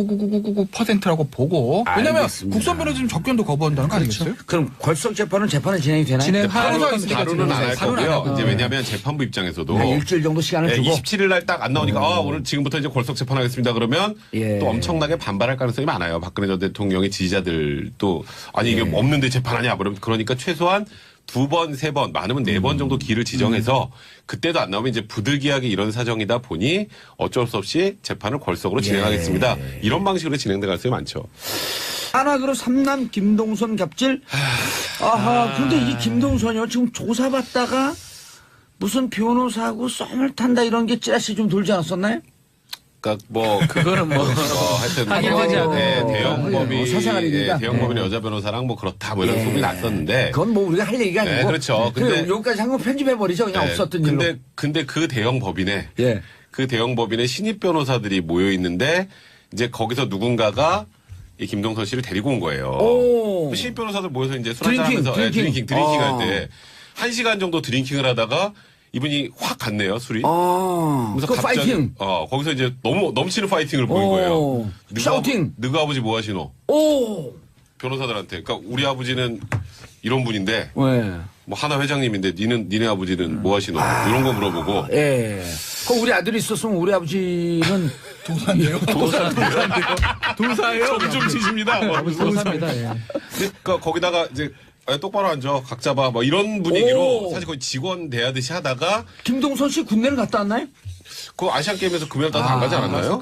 99.9999999%라고 보고 왜냐면 알겠습니다. 국선 변호사 지금 접견도 거부한다는 거 아니겠어요? 그럼 걸석 재판은 재판은 진행이 되나요? 바로는 안 바로는 안 할 바로는 안 거고요. 할 이제 왜냐하면 재판부 입장에서도 한 일주일 정도 시간을 네, 두고 27일 날 딱 안 나오니까 오늘 지금부터 이제 골석 재판하겠습니다. 그러면 예. 또 엄청나게 반발할 가능성이 많아요. 박근혜 전 대통령의 지지자들도 아니 이게 없는데 재판하냐 그러니까 최소한 2번, 3번, 많으면 4번 정도 기를 지정해서 그때도 안 나오면 이제 부득이하게 이런 사정이다 보니 어쩔 수 없이 재판을 골석으로 진행하겠습니다. 이런 방식으로 진행될 가능성이 많죠. 하나그룹 3남 김동선 갑질. 아하. 근데 이 김동선이요 지금 조사받다가 무슨 변호사하고 썸을 탄다 이런 게 찌라시 좀 돌지 않았었나요? 그러니까 뭐 그거는 뭐 하여튼 확인하지 않은 대형법이 사생활이니까. 대형법인 여자 변호사랑 뭐 그렇다 뭐 이런 예. 소문이 났었는데 그건 뭐 우리가 할 얘기가 아니고. 네, 그렇죠. 근데- 여기까지 한 거 편집해버리죠. 그냥 네, 없었던 일로. 근데 그 대형 법인에 예. 그 대형 법인에 신입 변호사들이 모여 있는데 이제 거기서 누군가가 이 김동선 씨를 데리고 온 거예요. 오. 그 신입 변호사들 모여서 이제 술 한잔 드링킹, 하면서 드링킹. 드링킹 아. 할 때 1시간 정도 드링킹을 하다가 이분이 확 갔네요, 술이. 그 파이팅. 거기서 이제 너무 넘치는 파이팅을 보인 오. 거예요. 샤우팅. 너가 아버지 뭐 하시노? 오. 변호사들한테. 그러니까 우리 아버지는 이런 분인데 왜? 뭐 하나 회장님인데 니네 아버지는 뭐 하시노? 이런 거 물어보고 예. 그 우리 아들이 있었으면 우리 아버지는 도사인데요? 도사예요? 좀 치십니다. 도사입니다. 예. 그러니까 거기다가 이제 똑바로 앉아 각 잡아 뭐 이런 분위기로 오. 사실 거의 직원 대하듯이 하다가 김동선 씨 군대를 갔다 왔나요? 그 아시안 게임에서 금메달 따서 안 가지 않았나요?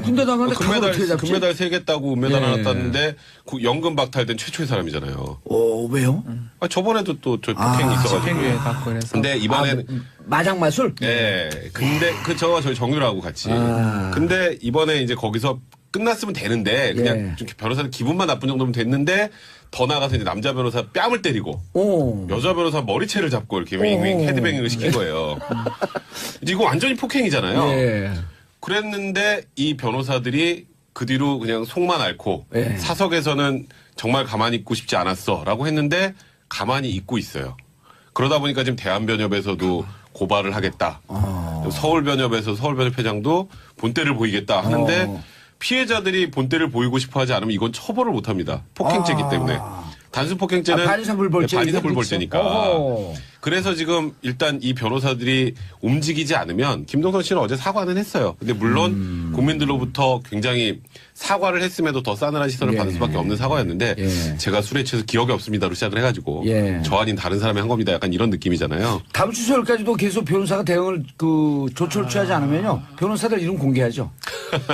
근데 나 근데 그걸 어떻게 잡지? 금메달 3개 따고 은메달 예. 하나 땄는데 그 연금 박탈된 최초의 사람이잖아요. 왜요? 저번에도 또 저 폭행이 있어가지고. 집행유예 받고 그래서. 근데 이번에는 마장마술? 네. 근데 저와 저희 정유라하고 같이. 근데 이번에 이제 거기서 끝났으면 되는데 그냥 예. 좀 이렇게 기분만 나쁜 정도면 됐는데 더 나가서 이제 남자 변호사 뺨을 때리고 여자 변호사 머리채를 잡고 이렇게 윙윙 헤드뱅잉을 시킨 거예요. 이제 이거 완전히 폭행이잖아요. 예. 그랬는데 이 변호사들이 그 뒤로 그냥 속만 앓고 예. 사석에서는 정말 가만히 있고 싶지 않았어라고 했는데 가만히 있고 있어요. 그러다 보니까 지금 대한변협에서도 고발을 하겠다. 서울변협에서 서울변협회장도 본때를 보이겠다 하는데 피해자들이 본때를 보이고 싶어 하지 않으면 이건 처벌을 못 합니다. 폭행죄이기 때문에. 단순 폭행죄는 반의사불벌죄. 반의사불벌죄니까. 그래서 지금 일단 이 변호사들이 움직이지 않으면 김동선 씨는 어제 사과는 했어요. 근데 물론 국민들로부터 굉장히 사과를 했음에도 더 싸늘한 시선을 받을 수밖에 없는 사과였는데 제가 술에 취해서 기억이 없습니다로 시작을 해가지고 저 아닌 다른 사람이 한 겁니다. 약간 이런 느낌이잖아요. 다음 주 수요일까지도 계속 변호사가 대응을 조처를 취하지 않으면요 변호사들 이름 공개하죠.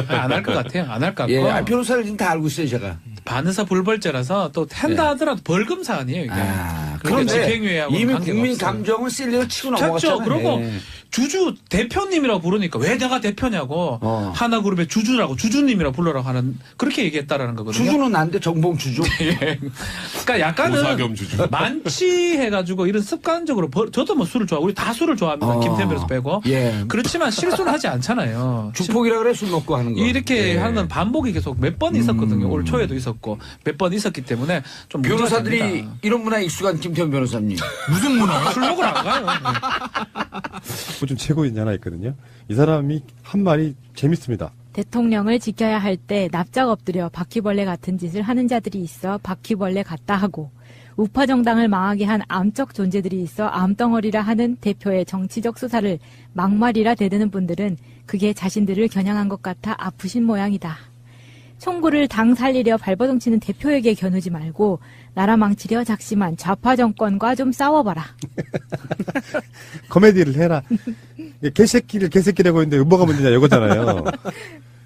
안 할 것 같아요. 안 할 것 같고. 예, 변호사들 이름 다 알고 있어요 제가. 반의사 불벌죄라서 또 한다 하더라도 벌금 사안이에요 이게. 그러니까 그런데 집행유예하고 이미 관계가 국민 없어요. 감정은 실리를 치고 쳤죠. 넘어갔잖아요. 그리고 예. 주주 대표님이라고 부르니까 왜 내가 대표냐고 하나그룹의 주주라고 주주님이라고 불러라고 하는 그렇게 얘기했다라는 거거든요. 주주는 난데 정봉 주주. 그러니까 약간은 고사 겸 주주. 만취해가지고 이런 습관적으로 저도 뭐 술을 좋아. 우리 다 술을 좋아합니다. 김태현에서 빼고. 예. 그렇지만 실수는 하지 않잖아요. 주폭이라 그래 술 먹고 하는 거. 이렇게 예. 하는 건 반복이 계속 몇 번 있었거든요. 올 초에도 있었고 몇 번 있었기 때문에 좀 문제가 변호사들이 됩니다. 이런 문화에 익숙한 김태현 변호사님. 무슨 문화요? 술 먹으러 안 가요. 좀 최고인 하나 있거든요. 이 사람이 한 말이 재밌습니다. 대통령을 지켜야 할 때 납작 엎드려 바퀴벌레 같은 짓을 하는 자들이 있어 바퀴벌레 같다 하고 우파 정당을 망하게 한 암적 존재들이 있어 암덩어리라 하는 대표의 정치적 수사를 막말이라 대드는 분들은 그게 자신들을 겨냥한 것 같아 아프신 모양이다. 총구를 당 살리려 발버둥치는 대표에게 겨누지 말고 나라 망치려 작심한 좌파 정권과 좀 싸워봐라. 코미디를 해라. 개새끼를 개새끼라고 했는데 뭐가 문제냐 이거잖아요.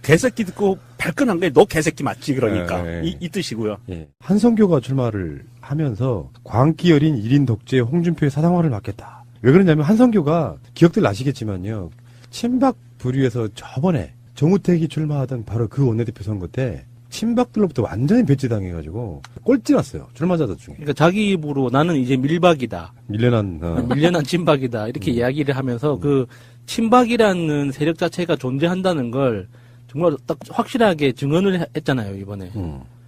개새끼 듣고 발끈한 게 너 개새끼 맞지 그러니까 예, 예. 이 뜻이고요. 예. 한성교가 출마를 하면서 광기 어린 1인 독재 홍준표의 사당화를 맡겠다. 왜 그러냐면 한성교가 기억들 나시겠지만요. 친박 부류에서 저번에 정우택이 출마하던 바로 그 원내대표 선거 때 친박들로부터 완전히 배제당해가지고 꼴찌났어요. 출마자들 중에. 그러니까 자기 입으로 나는 이제 밀박이다. 밀려난 친박이다. 이렇게 이야기를 하면서 그 친박이라는 세력 자체가 존재한다는 걸 정말 딱 확실하게 증언을 했잖아요, 이번에.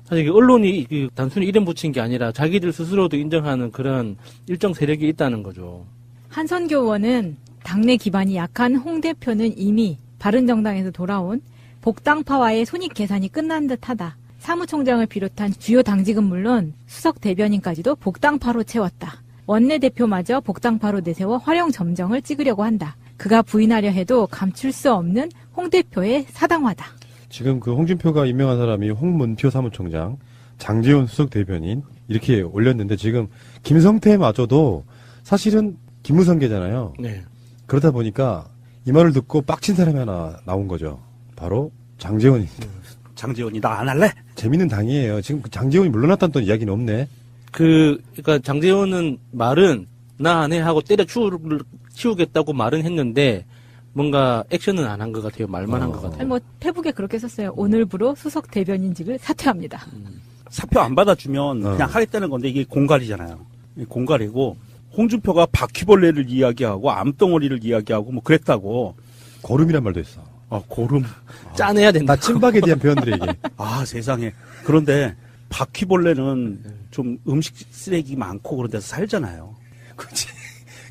사실 언론이 단순히 이름 붙인 게 아니라 자기들 스스로도 인정하는 그런 일정 세력이 있다는 거죠. 한선교 의원은 당내 기반이 약한 홍 대표는 이미 바른정당에서 돌아온 복당파와의 손익 계산이 끝난 듯하다. 사무총장을 비롯한 주요 당직은 물론 수석 대변인까지도 복당파로 채웠다. 원내대표마저 복당파로 내세워 활용 점정을 찍으려고 한다. 그가 부인하려 해도 감출 수 없는 홍 대표의 사당화다. 지금 그 홍준표가 임명한 사람이 홍문표 사무총장, 장제원 수석 대변인 이렇게 올렸는데 지금 김성태마저도 사실은 기무상계잖아요. 네. 그러다 보니까 이 말을 듣고 빡친 사람이 하나 나온 거죠. 바로 장제원입니다. 장제원이 나 안 할래? 재밌는 당이에요. 지금 그 장제원이 물러났다는 또 이야기는 없네. 그러니까 장제원은 말은 나 안 해 하고 치우겠다고 말은 했는데 뭔가 액션은 안 한 것 같아요. 말만 한 것 같아요. 아니, 뭐 페북에 그렇게 썼어요. 오늘부로 수석 대변인직을 사퇴합니다. 사표 안 받아주면 그냥 하겠다는 건데 이게 공갈이잖아요. 공갈이고 홍준표가 바퀴벌레를 이야기하고 암덩어리를 이야기하고 뭐 그랬다고. 고름이란 말도 있어. 고름. 짜내야 된다. 나 친박에 대한 표현들이 얘기해. 세상에. 그런데 바퀴벌레는 좀 음식 쓰레기 많고 그런 데서 살잖아요. 그렇지.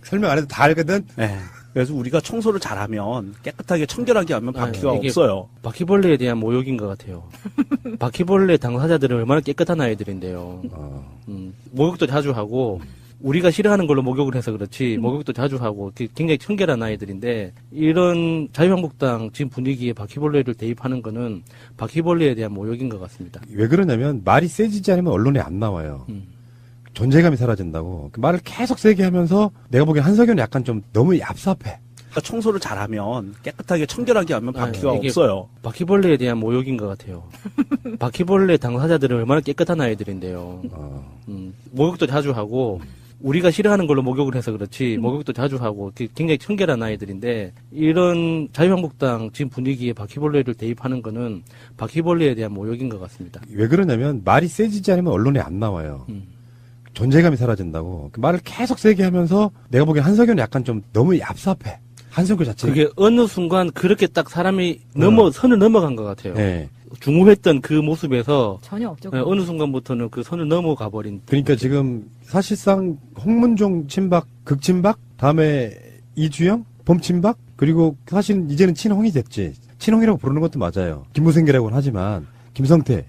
설명 안 해도 다 알거든. 네. 그래서 우리가 청소를 잘하면 깨끗하게 청결하게 하면 바퀴가 이게 없어요. 바퀴벌레에 대한 모욕인 것 같아요. 바퀴벌레 당사자들은 얼마나 깨끗한 아이들인데요. 목욕도 자주 하고 우리가 싫어하는 걸로 목욕을 해서 그렇지 목욕도 자주 하고 굉장히 청결한 아이들인데 이런 자유한국당 지금 분위기에 바퀴벌레를 대입하는 거는 바퀴벌레에 대한 모욕인 것 같습니다. 왜 그러냐면 말이 세지지 않으면 언론에 안 나와요. 존재감이 사라진다고. 그 말을 계속 세게 하면서 내가 보기엔 한석연은 약간 좀 너무 얍삽해. 청소를 잘하면 깨끗하게 청결하게 하면 바퀴가 이게 없어요. 바퀴벌레에 대한 모욕인 것 같아요. 바퀴벌레 당사자들은 얼마나 깨끗한 아이들인데요. 목욕도 자주 하고 우리가 싫어하는 걸로 목욕을 해서 그렇지 목욕도 자주 하고 굉장히 청결한 아이들인데 이런 자유한국당 지금 분위기에 바퀴벌레를 대입하는 거는 바퀴벌레에 대한 모욕인 것 같습니다. 왜 그러냐면 말이 세지지 않으면 언론에 안 나와요. 존재감이 사라진다고. 그 말을 계속 세게 하면서 내가 보기엔 한석규는 약간 좀 너무 얍삽해. 한석규 자체가. 그게 어느 순간 그렇게 딱 사람이 선을 넘어간 것 같아요. 네. 중후했던 그 모습에서 전혀 없죠. 어느 순간부터는 그 선을 넘어가 버린. 그러니까 지금 사실상 홍문종 친박, 극친박, 다음에 이주영, 범친박, 그리고 사실 이제는 친홍이 됐지. 친홍이라고 부르는 것도 맞아요. 김무생계라고는 하지만 김성태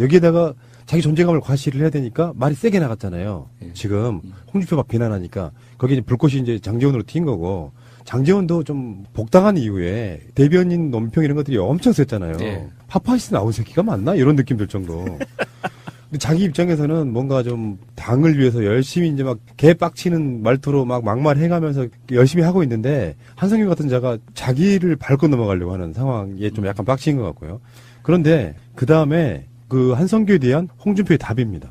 여기에다가 자기 존재감을 과시를 해야 되니까 말이 세게 나갔잖아요. 지금 홍준표 막 비난하니까 거기 이제 불꽃이 이제 장제원으로 튄 거고 장제원도 좀 복당한 이후에 대변인 논평 이런 것들이 엄청 셌잖아요. 예. 파파이스 나온 새끼가 맞나? 이런 느낌 들 정도. 근데 자기 입장에서는 뭔가 좀 당을 위해서 열심히 이제 막 개 빡치는 말투로 막 막말해가면서 열심히 하고 있는데 한성규 같은 자가 자기를 밟고 넘어가려고 하는 상황에 좀 약간 빡친 것 같고요. 그런데 그 다음에 그 한성규에 대한 홍준표의 답입니다.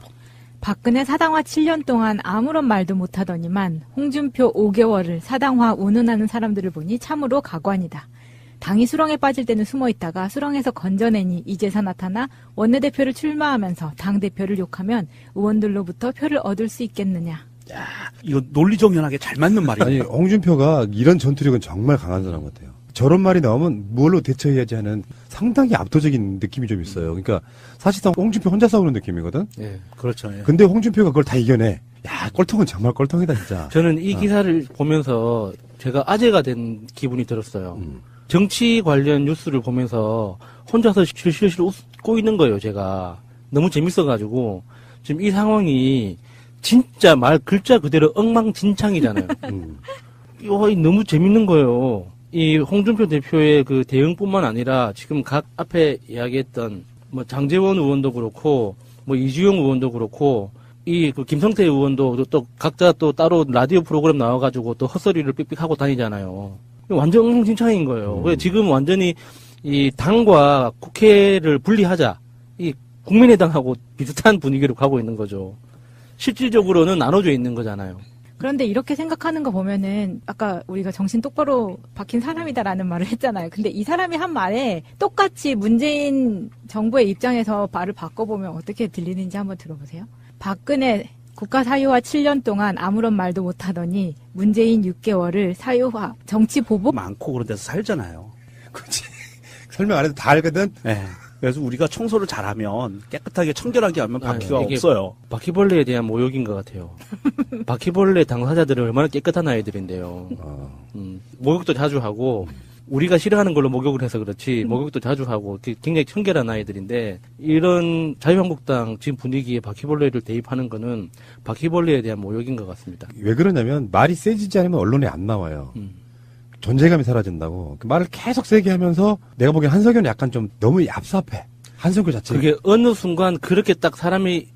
박근혜 사당화 7년 동안 아무런 말도 못하더니만 홍준표 5개월을 사당화 운운하는 사람들을 보니 참으로 가관이다. 당이 수렁에 빠질 때는 숨어있다가 수렁에서 건져내니 이제서 나타나 원내대표를 출마하면서 당대표를 욕하면 의원들로부터 표를 얻을 수 있겠느냐. 야, 이거 논리정연하게 잘 맞는 말이에요. 아니 홍준표가 이런 전투력은 정말 강한 사람 같아요. 저런 말이 나오면 뭘로 대처해야지 하는 상당히 압도적인 느낌이 좀 있어요. 그러니까 사실상 홍준표 혼자 싸우는 느낌이거든. 예. 그렇죠. 예. 근데 홍준표가 그걸 다 이겨내. 야, 꼴통은 정말 꼴통이다 진짜. 저는 이 기사를 보면서 제가 아재가 된 기분이 들었어요. 정치 관련 뉴스를 보면서 혼자서 실실 웃고 있는 거예요, 제가. 너무 재밌어가지고. 지금 이 상황이 진짜 말 글자 그대로 엉망진창이잖아요. 이거 너무 재밌는 거예요. 이 홍준표 대표의 그 대응뿐만 아니라 지금 각 앞에 이야기했던 뭐 장제원 의원도 그렇고 뭐 이주영 의원도 그렇고 이 그 김성태 의원도 또 각자 또 따로 라디오 프로그램 나와가지고 또 헛소리를 삑삑하고 다니잖아요. 완전 엉망진창인 거예요. 그래서 지금 완전히 이 당과 국회를 분리하자. 이 국민의당하고 비슷한 분위기로 가고 있는 거죠. 실질적으로는 나눠져 있는 거잖아요. 그런데 이렇게 생각하는 거 보면은 아까 우리가 정신 똑바로 박힌 사람이다라는 말을 했잖아요. 근데 이 사람이 한 말에 똑같이 문재인 정부의 입장에서 말을 바꿔보면 어떻게 들리는지 한번 들어보세요. 박근혜 국가 사유화 7년 동안 아무런 말도 못하더니 문재인 6개월을 사유화 정치 보복 많고 그런 데서 살잖아요. 그렇지. 설명 안 해도 다 알거든. 네. 그래서 우리가 청소를 잘하면 깨끗하게 청결하게 하면 바퀴가 이게 없어요. 바퀴벌레에 대한 모욕인 것 같아요. 바퀴벌레 당사자들은 얼마나 깨끗한 아이들인데요. 목욕도 자주 하고 우리가 싫어하는 걸로 목욕을 해서 그렇지 목욕도 자주 하고 굉장히 청결한 아이들인데 이런 자유한국당 지금 분위기에 바퀴벌레를 대입하는 거는 바퀴벌레에 대한 모욕인 것 같습니다. 왜 그러냐면 말이 세지지 않으면 언론에 안 나와요. 존재감이 사라진다고. 그 말을 계속 세게 하면서 내가 보기엔 한석규는 약간 좀 너무 얍삽해. 한석규 자체가. 그게 어느 순간 그렇게 딱 사람이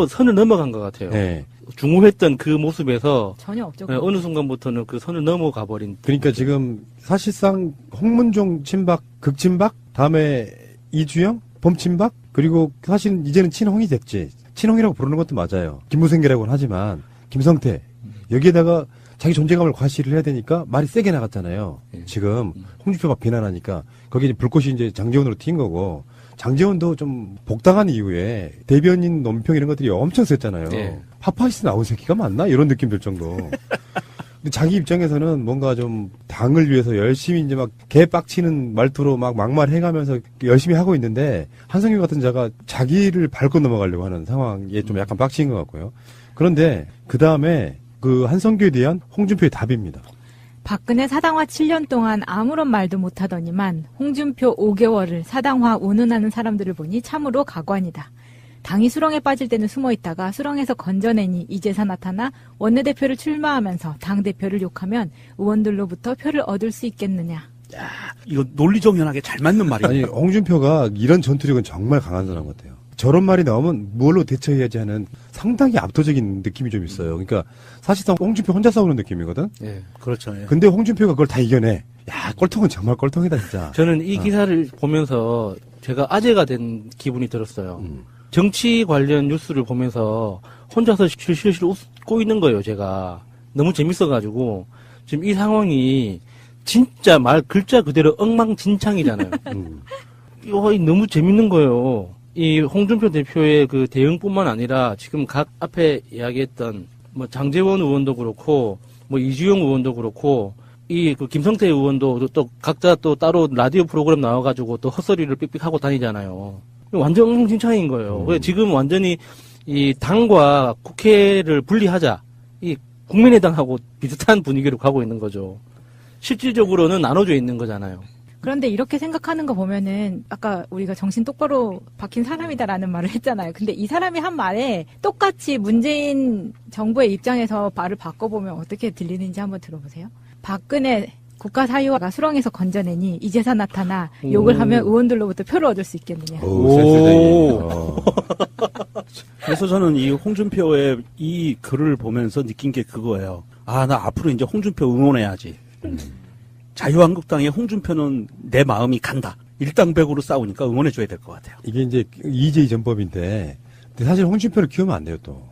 선을 넘어간 것 같아요. 네. 중후했던 그 모습에서 전혀 없죠. 어느 순간부터는 그 선을 넘어가 버린. 그러니까 지금 사실상 홍문종 친박, 극친박, 다음에 이주영, 범친박, 그리고 사실 이제는 친홍이 됐지. 친홍이라고 부르는 것도 맞아요. 김무생계라고는 하지만 김성태 여기에다가 자기 존재감을 과시를 해야 되니까 말이 세게 나갔잖아요. 지금 홍준표가 비난하니까 거기 이제 불꽃이 이제 장제원으로 튄 거고 장제원도 좀 복당한 이후에 대변인 논평 이런 것들이 엄청 셌잖아요. 예. 파파이스 나온 새끼가 맞나? 이런 느낌 들 정도. 근데 자기 입장에서는 뭔가 좀 당을 위해서 열심히 이제 막 개 빡치는 말투로 막 막말해가면서 열심히 하고 있는데 한성규 같은 자가 자기를 밟고 넘어가려고 하는 상황에 좀 약간 빡친 것 같고요. 그런데 그 다음에 그 한성규에 대한 홍준표의 답입니다. 박근혜 사당화 7년 동안 아무런 말도 못하더니만 홍준표 5개월을 사당화 운운하는 사람들을 보니 참으로 가관이다. 당이 수렁에 빠질 때는 숨어있다가 수렁에서 건져내니 이제서 나타나 원내대표를 출마하면서 당대표를 욕하면 의원들로부터 표를 얻을 수 있겠느냐. 야, 이거 논리정연하게 잘 맞는 말이에요. 아니 홍준표가 이런 전투력은 정말 강한 사람 같아요. 저런 말이 나오면 뭘로 대처해야지 하는 상당히 압도적인 느낌이 좀 있어요. 그러니까 사실상 홍준표 혼자 싸우는 느낌이거든. 예. 그렇죠. 예. 근데 홍준표가 그걸 다 이겨내. 야, 꼴통은 정말 꼴통이다 진짜. 저는 이 기사를 보면서 제가 아재가 된 기분이 들었어요. 정치 관련 뉴스를 보면서 혼자서 실실 웃고 있는 거예요, 제가. 너무 재밌어가지고, 지금 이 상황이 진짜 말 글자 그대로 엉망진창이잖아요. 너무 재밌는 거예요. 이 홍준표 대표의 그 대응뿐만 아니라 지금 각 앞에 이야기했던 뭐 장제원 의원도 그렇고, 뭐 이주영 의원도 그렇고, 이 그 김성태 의원도 또 각자 또 따로 라디오 프로그램 나와가지고 또 헛소리를 삑삑하고 다니잖아요. 완전 엉망진창인 거예요. 왜 지금 완전히 이 당과 국회를 분리하자. 이 국민의당하고 비슷한 분위기로 가고 있는 거죠. 실질적으로는 나눠져 있는 거잖아요. 그런데 이렇게 생각하는 거 보면은 아까 우리가 정신 똑바로 박힌 사람이다라는 말을 했잖아요. 근데 이 사람이 한 말에 똑같이 문재인 정부의 입장에서 말을 바꿔보면 어떻게 들리는지 한번 들어보세요. 박근혜 국가사유화가 수렁에서 건져내니 이제서 나타나 욕을 하면 의원들로부터 표를 얻을 수 있겠느냐. 그래서 저는 이 홍준표의 이 글을 보면서 느낀 게 그거예요. 아, 나 앞으로 이제 홍준표 응원해야지. 자유한국당의 홍준표는 내 마음이 간다. 일당백으로 싸우니까 응원해줘야 될 것 같아요. 이게 이제 이재희 전법인데, 근데 사실 홍준표를 키우면 안 돼요 또.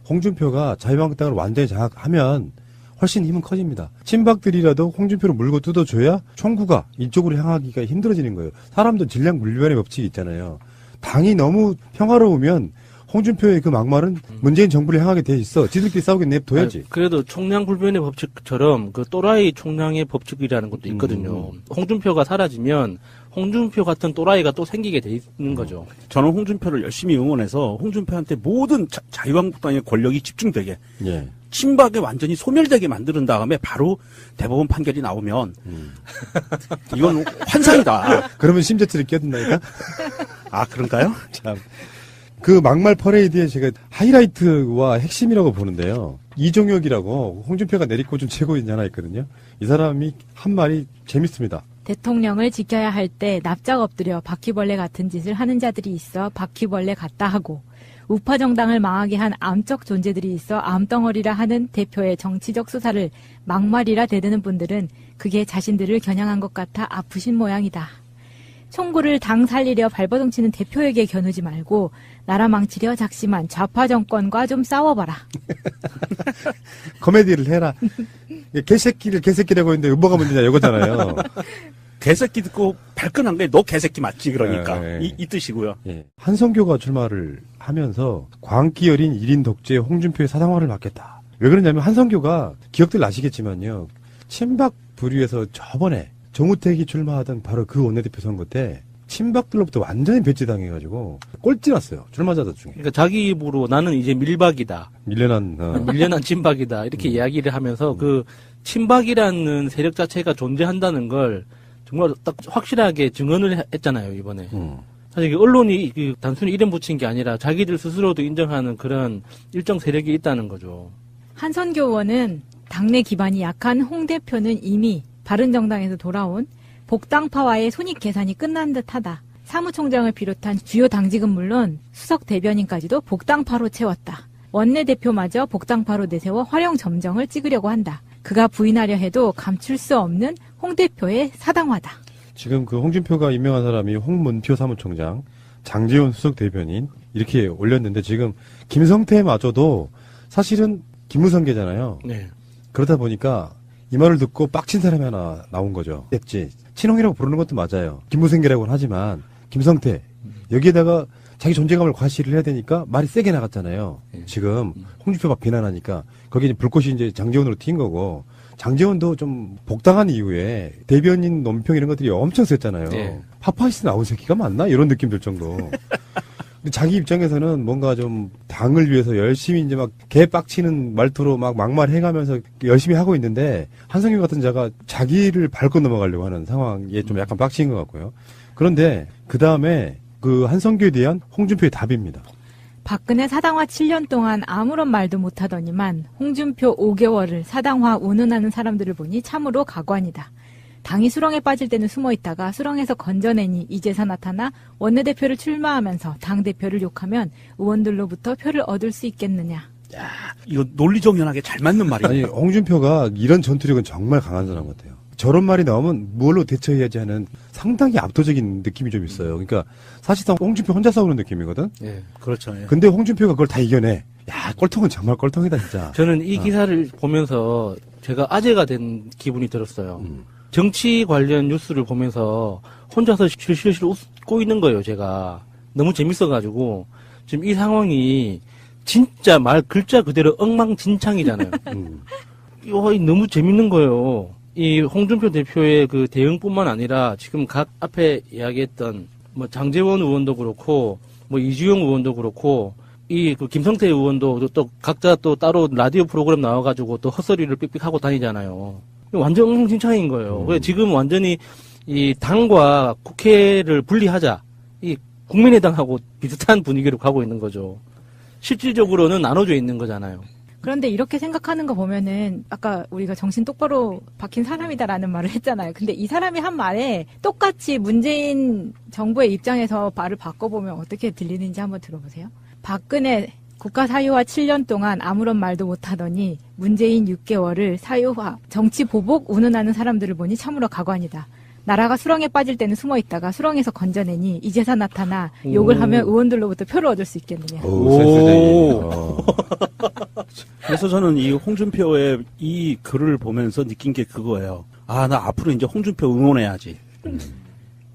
홍준표가 자유한국당을 완전히 장악하면 훨씬 힘은 커집니다. 친박들이라도 홍준표를 물고 뜯어줘야 총구가 이쪽으로 향하기가 힘들어지는 거예요. 사람도 질량 물변의 법칙이 있잖아요. 당이 너무 평화로우면 홍준표의 그 막말은 문재인 정부를 향하게 돼 있어. 지들끼리 싸우게 냅둬야지. 아니, 그래도 총량 불변의 법칙처럼 그 또라이 총량의 법칙이라는 것도 있거든요. 홍준표가 사라지면 홍준표 같은 또라이가 또 생기게 돼 있는 거죠. 저는 홍준표를 열심히 응원해서 홍준표한테 모든 자유한국당의 권력이 집중되게, 예. 친박에 완전히 소멸되게 만드는 다음에 바로 대법원 판결이 나오면 이건 환상이다. 그러면 심재철이 끼어든다니까? 아, 그런가요? 참. 그 막말 퍼레이드의 제가 하이라이트와 핵심이라고 보는데요. 이종혁이라고 홍준표가 내리꽂은 최고인 하나 있거든요. 이 사람이 한 말이 재밌습니다. 대통령을 지켜야 할 때 납작 엎드려 바퀴벌레 같은 짓을 하는 자들이 있어 바퀴벌레 같다 하고 우파 정당을 망하게 한 암적 존재들이 있어 암덩어리라 하는 대표의 정치적 수사를 막말이라 대드는 분들은 그게 자신들을 겨냥한 것 같아 아프신 모양이다. 총구를 당 살리려 발버둥치는 대표에게 겨누지 말고 나라 망치려 작심한 좌파 정권과 좀 싸워봐라. 코미디를 해라. 개새끼를 개새끼라고 했는데 뭐가 문제냐 이거잖아요. 개새끼 듣고 발끈한 게 너 개새끼 맞지 그러니까 이 뜻이고요. 예. 한성교가 출마를 하면서 광기 어린 1인 독재 홍준표의 사당화를 맡겠다. 왜 그러냐면 한성교가 기억들 아시겠지만요. 친박 부류에서 저번에 정우택이 출마하던 바로 그 원내대표 선거 때 친박들로부터 완전히 배제당해가지고 꼴찌났어요. 출마자들 중에. 그러니까 자기 입으로 나는 이제 밀박이다. 밀려난 친박이다. 이렇게 이야기를 하면서 그 친박이라는 세력 자체가 존재한다는 걸 정말 딱 확실하게 증언을 했잖아요, 이번에. 사실 언론이 단순히 이름 붙인 게 아니라 자기들 스스로도 인정하는 그런 일정 세력이 있다는 거죠. 한선교 의원은 당내 기반이 약한 홍 대표는 이미 바른정당에서 돌아온 복당파와의 손익 계산이 끝난 듯하다. 사무총장을 비롯한 주요 당직은 물론 수석 대변인까지도 복당파로 채웠다. 원내대표마저 복당파로 내세워 활용 점정을 찍으려고 한다. 그가 부인하려 해도 감출 수 없는 홍 대표의 사당화다. 지금 그 홍준표가 임명한 사람이 홍문표 사무총장, 장제원 수석 대변인 이렇게 올렸는데 지금 김성태마저도 사실은 김무성계잖아요. 네. 그러다 보니까 이 말을 듣고 빡친 사람이 하나 나온 거죠. 됐지. 친홍이라고 부르는 것도 맞아요. 김무생계라고는 하지만 김성태 여기에다가 자기 존재감을 과시를 해야 되니까 말이 세게 나갔잖아요. 지금 홍준표 막 비난하니까 거기에 이제 불꽃이 이제 장제원으로 튄 거고 장제원도 좀 복당한 이후에 대변인 논평 이런 것들이 엄청 셌잖아요. 네. 파파이스 나온 새끼가 맞나? 이런 느낌 들 정도. 근데 자기 입장에서는 뭔가 좀 당을 위해서 열심히 이제 막 개 빡치는 말투로 막 막말해가면서 열심히 하고 있는데 한성규 같은 자가 자기를 밟고 넘어가려고 하는 상황에 좀 약간 빡친 것 같고요. 그런데 그 다음에 그 한성규에 대한 홍준표의 답입니다. 박근혜 사당화 7년 동안 아무런 말도 못하더니만 홍준표 5개월을 사당화 운운하는 사람들을 보니 참으로 가관이다. 당이 수렁에 빠질 때는 숨어 있다가 수렁에서 건져내니 이제서 나타나 원내대표를 출마하면서 당대표를 욕하면 의원들로부터 표를 얻을 수 있겠느냐. 야, 이거 논리정연하게 잘 맞는 말이에요. 아니, 홍준표가 이런 전투력은 정말 강한 사람 같아요. 저런 말이 나오면 뭘로 대처해야지 하는 상당히 압도적인 느낌이 좀 있어요. 그러니까 사실상 홍준표 혼자 싸우는 느낌이거든? 예. 그렇죠. 예. 근데 홍준표가 그걸 다 이겨내. 야, 꼴통은 정말 꼴통이다, 진짜. 저는 이 기사를 보면서 제가 아재가 된 기분이 들었어요. 정치 관련 뉴스를 보면서 혼자서 실실 웃고 있는 거예요, 제가. 너무 재밌어가지고. 지금 이 상황이 진짜 말 글자 그대로 엉망진창이잖아요. 이거 너무 재밌는 거예요. 이 홍준표 대표의 그 대응뿐만 아니라 지금 각 앞에 이야기했던 뭐 장제원 의원도 그렇고 뭐 이주영 의원도 그렇고 이 그 김성태 의원도 또 각자 또 따로 라디오 프로그램 나와가지고 또 헛소리를 삑삑하고 다니잖아요. 완전 엉망진창인 거예요. 그래서 지금 완전히 이 당과 국회를 분리하자. 이 국민의당하고 비슷한 분위기로 가고 있는 거죠. 실질적으로는 나눠져 있는 거잖아요. 그런데 이렇게 생각하는 거 보면은 아까 우리가 정신 똑바로 박힌 사람이다라는 말을 했잖아요. 근데 이 사람이 한 말에 똑같이 문재인 정부의 입장에서 말을 바꿔보면 어떻게 들리는지 한번 들어보세요. 박근혜 국가 사유화 7년 동안 아무런 말도 못하더니 문재인 6개월을 사유화, 정치 보복 운운하는 사람들을 보니 참으로 가관이다. 나라가 수렁에 빠질 때는 숨어 있다가 수렁에서 건져내니 이제서 나타나 욕을 하면 의원들로부터 표를 얻을 수 있겠느냐. 그래서 저는 이 홍준표의 이 글을 보면서 느낀 게 그거예요. 아, 나 앞으로 이제 홍준표 응원해야지.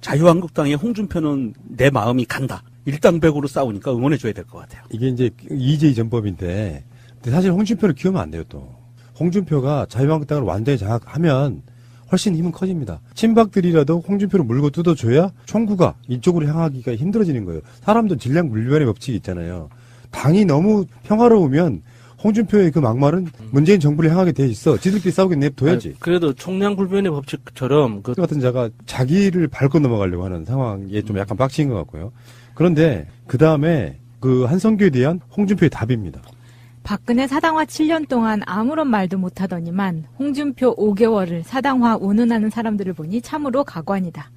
자유한국당의 홍준표는 내 마음이 간다. 일당백으로 싸우니까 응원해줘야 될 것 같아요. 이게 이제 이재희 전법인데, 근데 사실 홍준표를 키우면 안 돼요, 또. 홍준표가 자유한국당을 완전히 장악하면 훨씬 힘은 커집니다. 친박들이라도 홍준표를 물고 뜯어줘야 총구가 이쪽으로 향하기가 힘들어지는 거예요. 사람도 질량 물리원의 법칙이 있잖아요. 당이 너무 평화로우면 홍준표의 그 막말은 문재인 정부를 향하게 돼 있어. 지들끼리 싸우게 냅둬야지. 아니, 그래도 총량불변의 법칙처럼 그 같은 자가 자기를 밟고 넘어가려고 하는 상황에 좀 약간 빡친 것 같고요. 그런데 그 다음에 그 한성규에 대한 홍준표의 답입니다. 박근혜 사당화 7년 동안 아무런 말도 못하더니만 홍준표 5개월을 사당화 운운하는 사람들을 보니 참으로 가관이다.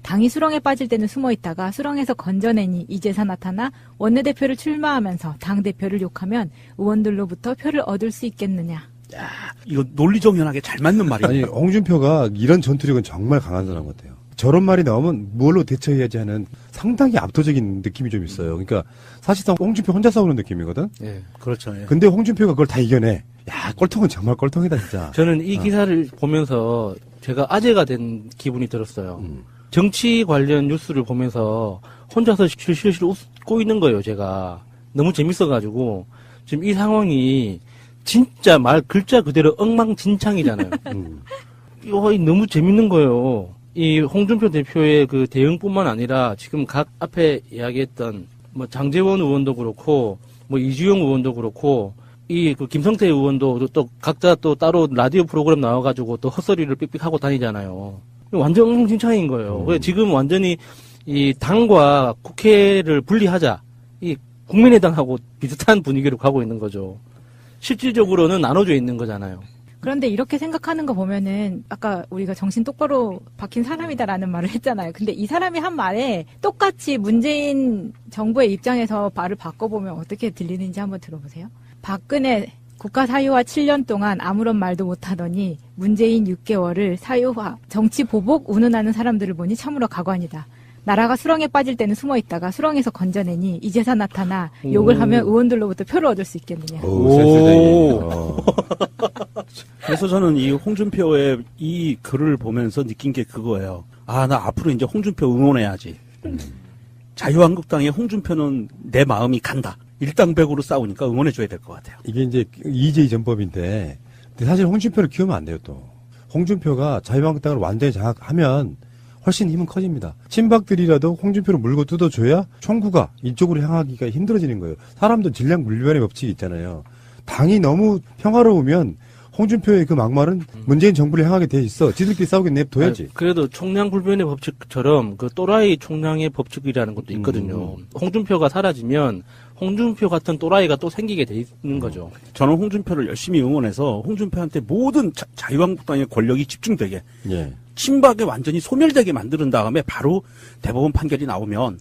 당이 수렁에 빠질 때는 숨어 있다가 수렁에서 건져내니 이제서 나타나 원내대표를 출마하면서 당대표를 욕하면 의원들로부터 표를 얻을 수 있겠느냐. 야, 이거 논리정연하게 잘 맞는 말이에요. 아니, 홍준표가 이런 전투력은 정말 강한 사람 같아요. 저런 말이 나오면 뭘로 대처해야지 하는 상당히 압도적인 느낌이 좀 있어요. 그러니까 사실상 홍준표 혼자 싸우는 느낌이거든? 예. 그렇죠. 예. 근데 홍준표가 그걸 다 이겨내. 야, 꼴통은 정말 꼴통이다, 진짜. 저는 이 기사를 보면서 제가 아재가 된 기분이 들었어요. 정치 관련 뉴스를 보면서 혼자서 실실 웃고 있는 거예요, 제가. 너무 재밌어가지고. 지금 이 상황이 진짜 말 글자 그대로 엉망진창이잖아요. 이거 너무 재밌는 거예요. 이 홍준표 대표의 그 대응뿐만 아니라 지금 각 앞에 이야기했던 뭐 장제원 의원도 그렇고 뭐 이주영 의원도 그렇고 이 그 김성태 의원도 또 각자 또 따로 라디오 프로그램 나와가지고 또 헛소리를 삑삑하고 다니잖아요. 완전 엉망진창인 거예요. 그래서 지금 완전히 이 당과 국회를 분리하자. 이 국민의당하고 비슷한 분위기로 가고 있는 거죠. 실질적으로는 나눠져 있는 거잖아요. 그런데 이렇게 생각하는 거 보면은 아까 우리가 정신 똑바로 박힌 사람이다라는 말을 했잖아요. 근데 이 사람이 한 말에 똑같이 문재인 정부의 입장에서 말을 바꿔보면 어떻게 들리는지 한번 들어보세요. 박근혜 국가 사유화 7년 동안 아무런 말도 못하더니 문재인 6개월을 사유화, 정치 보복 운운하는 사람들을 보니 참으로 가관이다. 나라가 수렁에 빠질 때는 숨어 있다가 수렁에서 건져내니 이제서 나타나 욕을 하면 의원들로부터 표를 얻을 수 있겠느냐. 그래서 저는 이 홍준표의 이 글을 보면서 느낀 게 그거예요. 아, 나 앞으로 이제 홍준표 응원해야지. 자유한국당의 홍준표는 내 마음이 간다. 일당백으로 싸우니까 응원해줘야 될 것 같아요. 이게 이제 이재희 전법인데, 근데 사실 홍준표를 키우면 안 돼요, 또. 홍준표가 자유한국당을 완전히 장악하면 훨씬 힘은 커집니다. 친박들이라도 홍준표를 물고 뜯어줘야 총구가 이쪽으로 향하기가 힘들어지는 거예요. 사람도 질량 물리원의 법칙이 있잖아요. 당이 너무 평화로우면 홍준표의 그 막말은 문재인 정부를 향하게 돼 있어. 지들끼리 싸우게 냅둬야지. 아니, 그래도 총량불변의 법칙처럼 그 또라이 총량의 법칙이라는 것도 있거든요. 홍준표가 사라지면 홍준표 같은 또라이가 또 생기게 돼 있는 거죠. 저는 홍준표를 열심히 응원해서 홍준표한테 모든 자유한국당의 권력이 집중되게 예. 친박에 완전히 소멸되게 만드는 다음에 바로 대법원 판결이 나오면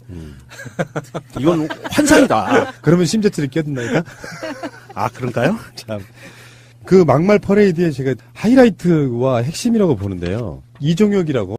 이건 환상이다. 그러면 심재철이 끼어든다니까? 아, 그런가요? 참. 그 막말 퍼레이드에 제가 하이라이트와 핵심이라고 보는데요. 이종혁이라고